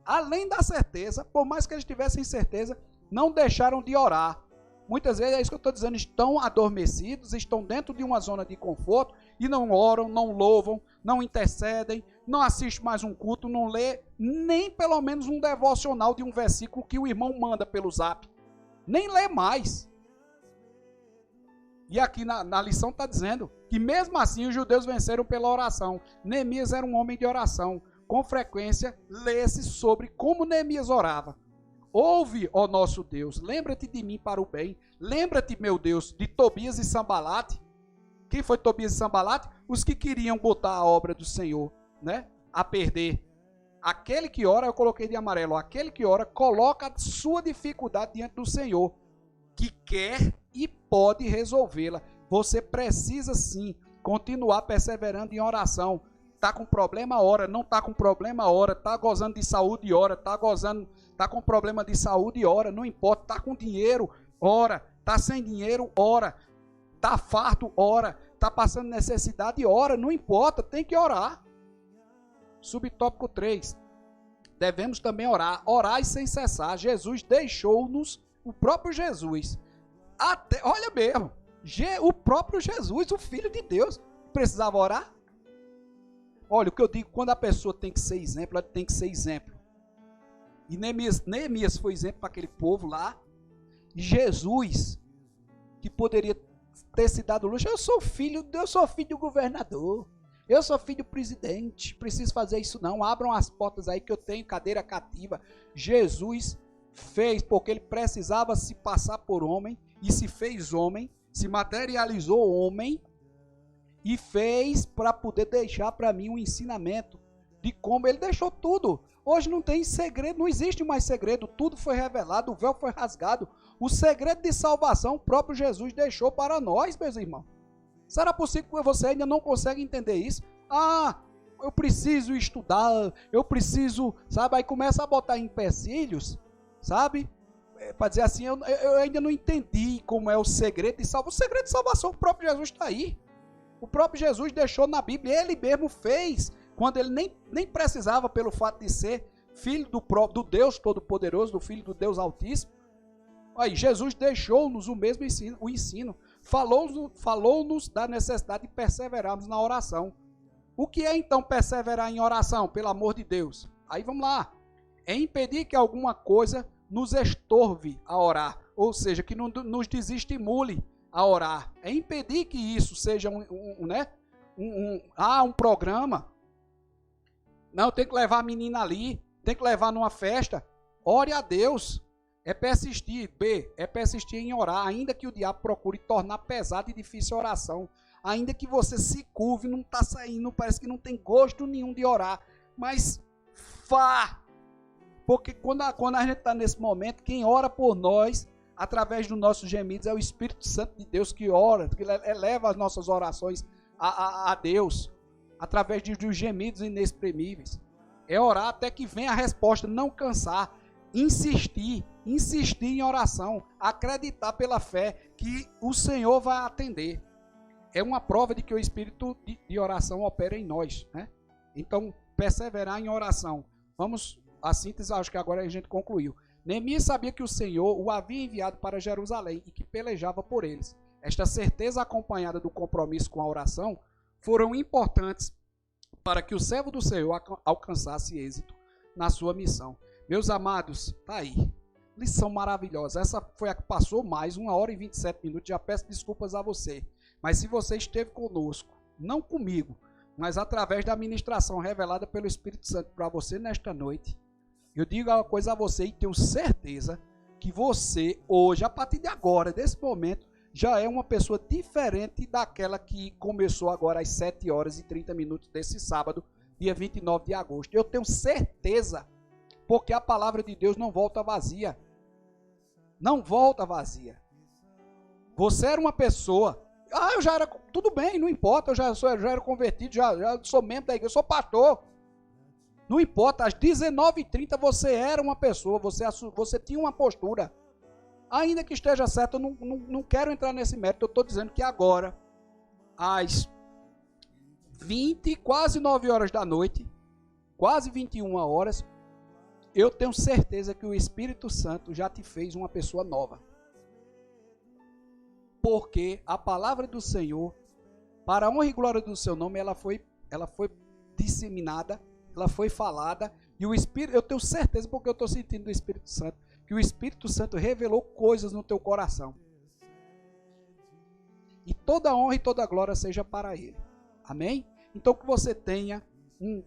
Além da certeza, por mais que eles tivessem certeza, não deixaram de orar. Muitas vezes é isso que eu estou dizendo. Estão adormecidos. Estão dentro de uma zona de conforto. E não oram, não louvam, não intercedem, não assistem mais um culto, não lê nem pelo menos um devocional de um versículo que o irmão manda pelo zap. Nem lê mais. E aqui na lição está dizendo que mesmo assim os judeus venceram pela oração. Neemias era um homem de oração. Com frequência, lê-se sobre como Neemias orava. Ouve, ó nosso Deus, lembra-te de mim para o bem. Lembra-te, meu Deus, de Tobias e Sambalate. Quem foi Tobias e Sambalate? Os que queriam botar a obra do Senhor, né, a perder. Aquele que ora, eu coloquei de amarelo, aquele que ora coloca a sua dificuldade diante do Senhor, que quer e pode resolvê-la. Você precisa sim continuar perseverando em oração. Está com problema, ora. Não está com problema, ora. Está gozando de saúde, ora. Está com problema de saúde, ora. Não importa, está com dinheiro, ora. Está sem dinheiro, ora. Está farto, ora. está passando necessidade, ora, não importa, tem que orar. Subtópico 3. Devemos também orar. Orai sem cessar. Jesus deixou-nos, o próprio Jesus. Olha mesmo, o próprio Jesus, o Filho de Deus, precisava orar? Olha, o que eu digo, quando a pessoa tem que ser exemplo, ela tem que ser exemplo. E Neemias foi exemplo para aquele povo lá. E Jesus, que poderia ter se dado luxo, eu sou filho do governador, eu sou filho do presidente, preciso fazer isso não, abram as portas aí que eu tenho cadeira cativa. Jesus fez porque ele precisava se passar por homem, e se fez homem, se materializou homem, e fez para poder deixar para mim um ensinamento de como ele deixou tudo. Hoje não tem segredo, não existe mais segredo, tudo foi revelado, o véu foi rasgado. O segredo de salvação o próprio Jesus deixou para nós, meus irmãos. Será possível que você ainda não consegue entender isso? Ah, eu preciso estudar, eu preciso, sabe? Aí começa a botar empecilhos, sabe? Para dizer assim, eu ainda não entendi como é o segredo de salvação. O segredo de salvação, o próprio Jesus está aí. O próprio Jesus deixou na Bíblia, ele mesmo fez, quando ele nem precisava, pelo fato de ser filho do Deus Todo-Poderoso, do Filho do Deus Altíssimo. Aí, Jesus deixou-nos o mesmo ensino, falou-nos da necessidade de perseverarmos na oração. O que é então perseverar em oração, pelo amor de Deus? Aí vamos lá, é impedir que alguma coisa nos estorve a orar, ou seja, que não nos desestimule a orar, é impedir que isso seja um programa. Não, tem que levar a menina ali, tem que levar numa festa. Ore a Deus. É persistir. B, é persistir em orar, ainda que o diabo procure tornar pesada e difícil a oração. Ainda que você se curve, não está saindo, parece que não tem gosto nenhum de orar. Mas vá. Porque quando a gente está nesse momento, quem ora por nós, através dos nossos gemidos, é o Espírito Santo de Deus que ora, que eleva as nossas orações a Deus, através dos gemidos inexprimíveis. É orar até que venha a resposta, não cansar, insistir em oração, acreditar pela fé que o Senhor vai atender. É uma prova de que o Espírito de oração opera em nós, né? Então, perseverar em oração. Vamos, a síntese, acho que agora a gente concluiu. Neemias sabia que o Senhor o havia enviado para Jerusalém e que pelejava por eles. Esta certeza, acompanhada do compromisso com a oração, foram importantes para que o servo do Senhor alcançasse êxito na sua missão. Meus amados, tá aí. Lição maravilhosa. Essa foi a que passou mais, 1 hora e 27 minutos. Já peço desculpas a você. Mas se você esteve conosco, não comigo, mas através da ministração revelada pelo Espírito Santo para você nesta noite, eu digo uma coisa a você e tenho certeza que você, hoje, a partir de agora, desse momento, já é uma pessoa diferente daquela que começou agora às 7 horas e 30 minutos desse sábado, dia 29 de agosto. Eu tenho certeza, porque a palavra de Deus não volta vazia. Não volta vazia. Você era uma pessoa, eu já era, tudo bem, não importa, eu já era convertido, já sou membro da igreja, eu sou pastor. Não importa, às 19h30 você era uma pessoa, você tinha uma postura. Ainda que esteja certo, eu não quero entrar nesse mérito, eu estou dizendo que agora, às 20, quase 9 horas da noite, quase 21 horas, eu tenho certeza que o Espírito Santo já te fez uma pessoa nova. Porque a palavra do Senhor, para a honra e glória do seu nome, ela foi disseminada, ela foi falada, e o Espírito, eu tenho certeza, porque eu estou sentindo do Espírito Santo, que o Espírito Santo revelou coisas no teu coração. E toda a honra e toda a glória seja para Ele. Amém? Então que você tenha um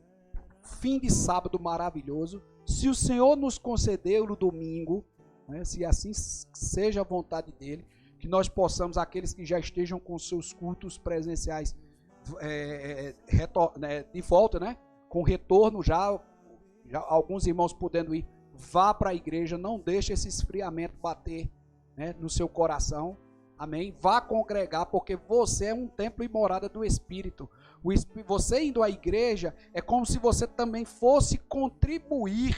fim de sábado maravilhoso. Se o Senhor nos conceder no domingo, né, se assim seja a vontade dEle, que nós possamos, aqueles que já estejam com seus cultos presenciais de volta, né, com retorno já alguns irmãos podendo ir, vá para a igreja, não deixe esse esfriamento bater, né, no seu coração, amém? Vá congregar, porque você é um templo e morada do Espírito. Você indo à igreja é como se você também fosse contribuir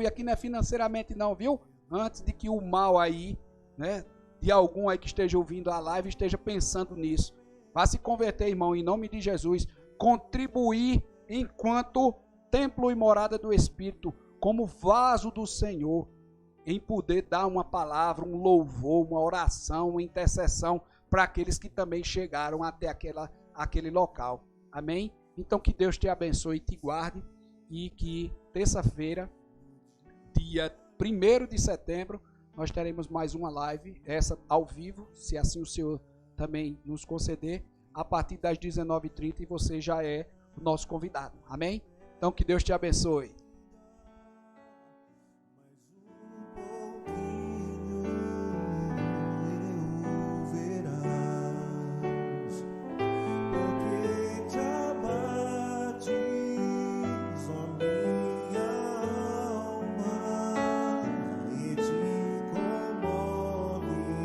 aqui não é financeiramente não, viu? Antes de que o mal aí, né, de algum aí que esteja ouvindo a live esteja pensando nisso. Vá se converter, irmão, em nome de Jesus. Contribuir enquanto templo e morada do Espírito, como vaso do Senhor, em poder dar uma palavra, um louvor, uma oração, uma intercessão para aqueles que também chegaram até aquele local. Amém? Então que Deus te abençoe e te guarde, e que terça-feira, dia 1º de setembro, nós teremos mais uma live, essa ao vivo, se assim o Senhor também nos conceder, a partir das 19h30, e você já é o nosso convidado. Amém? Então que Deus te abençoe.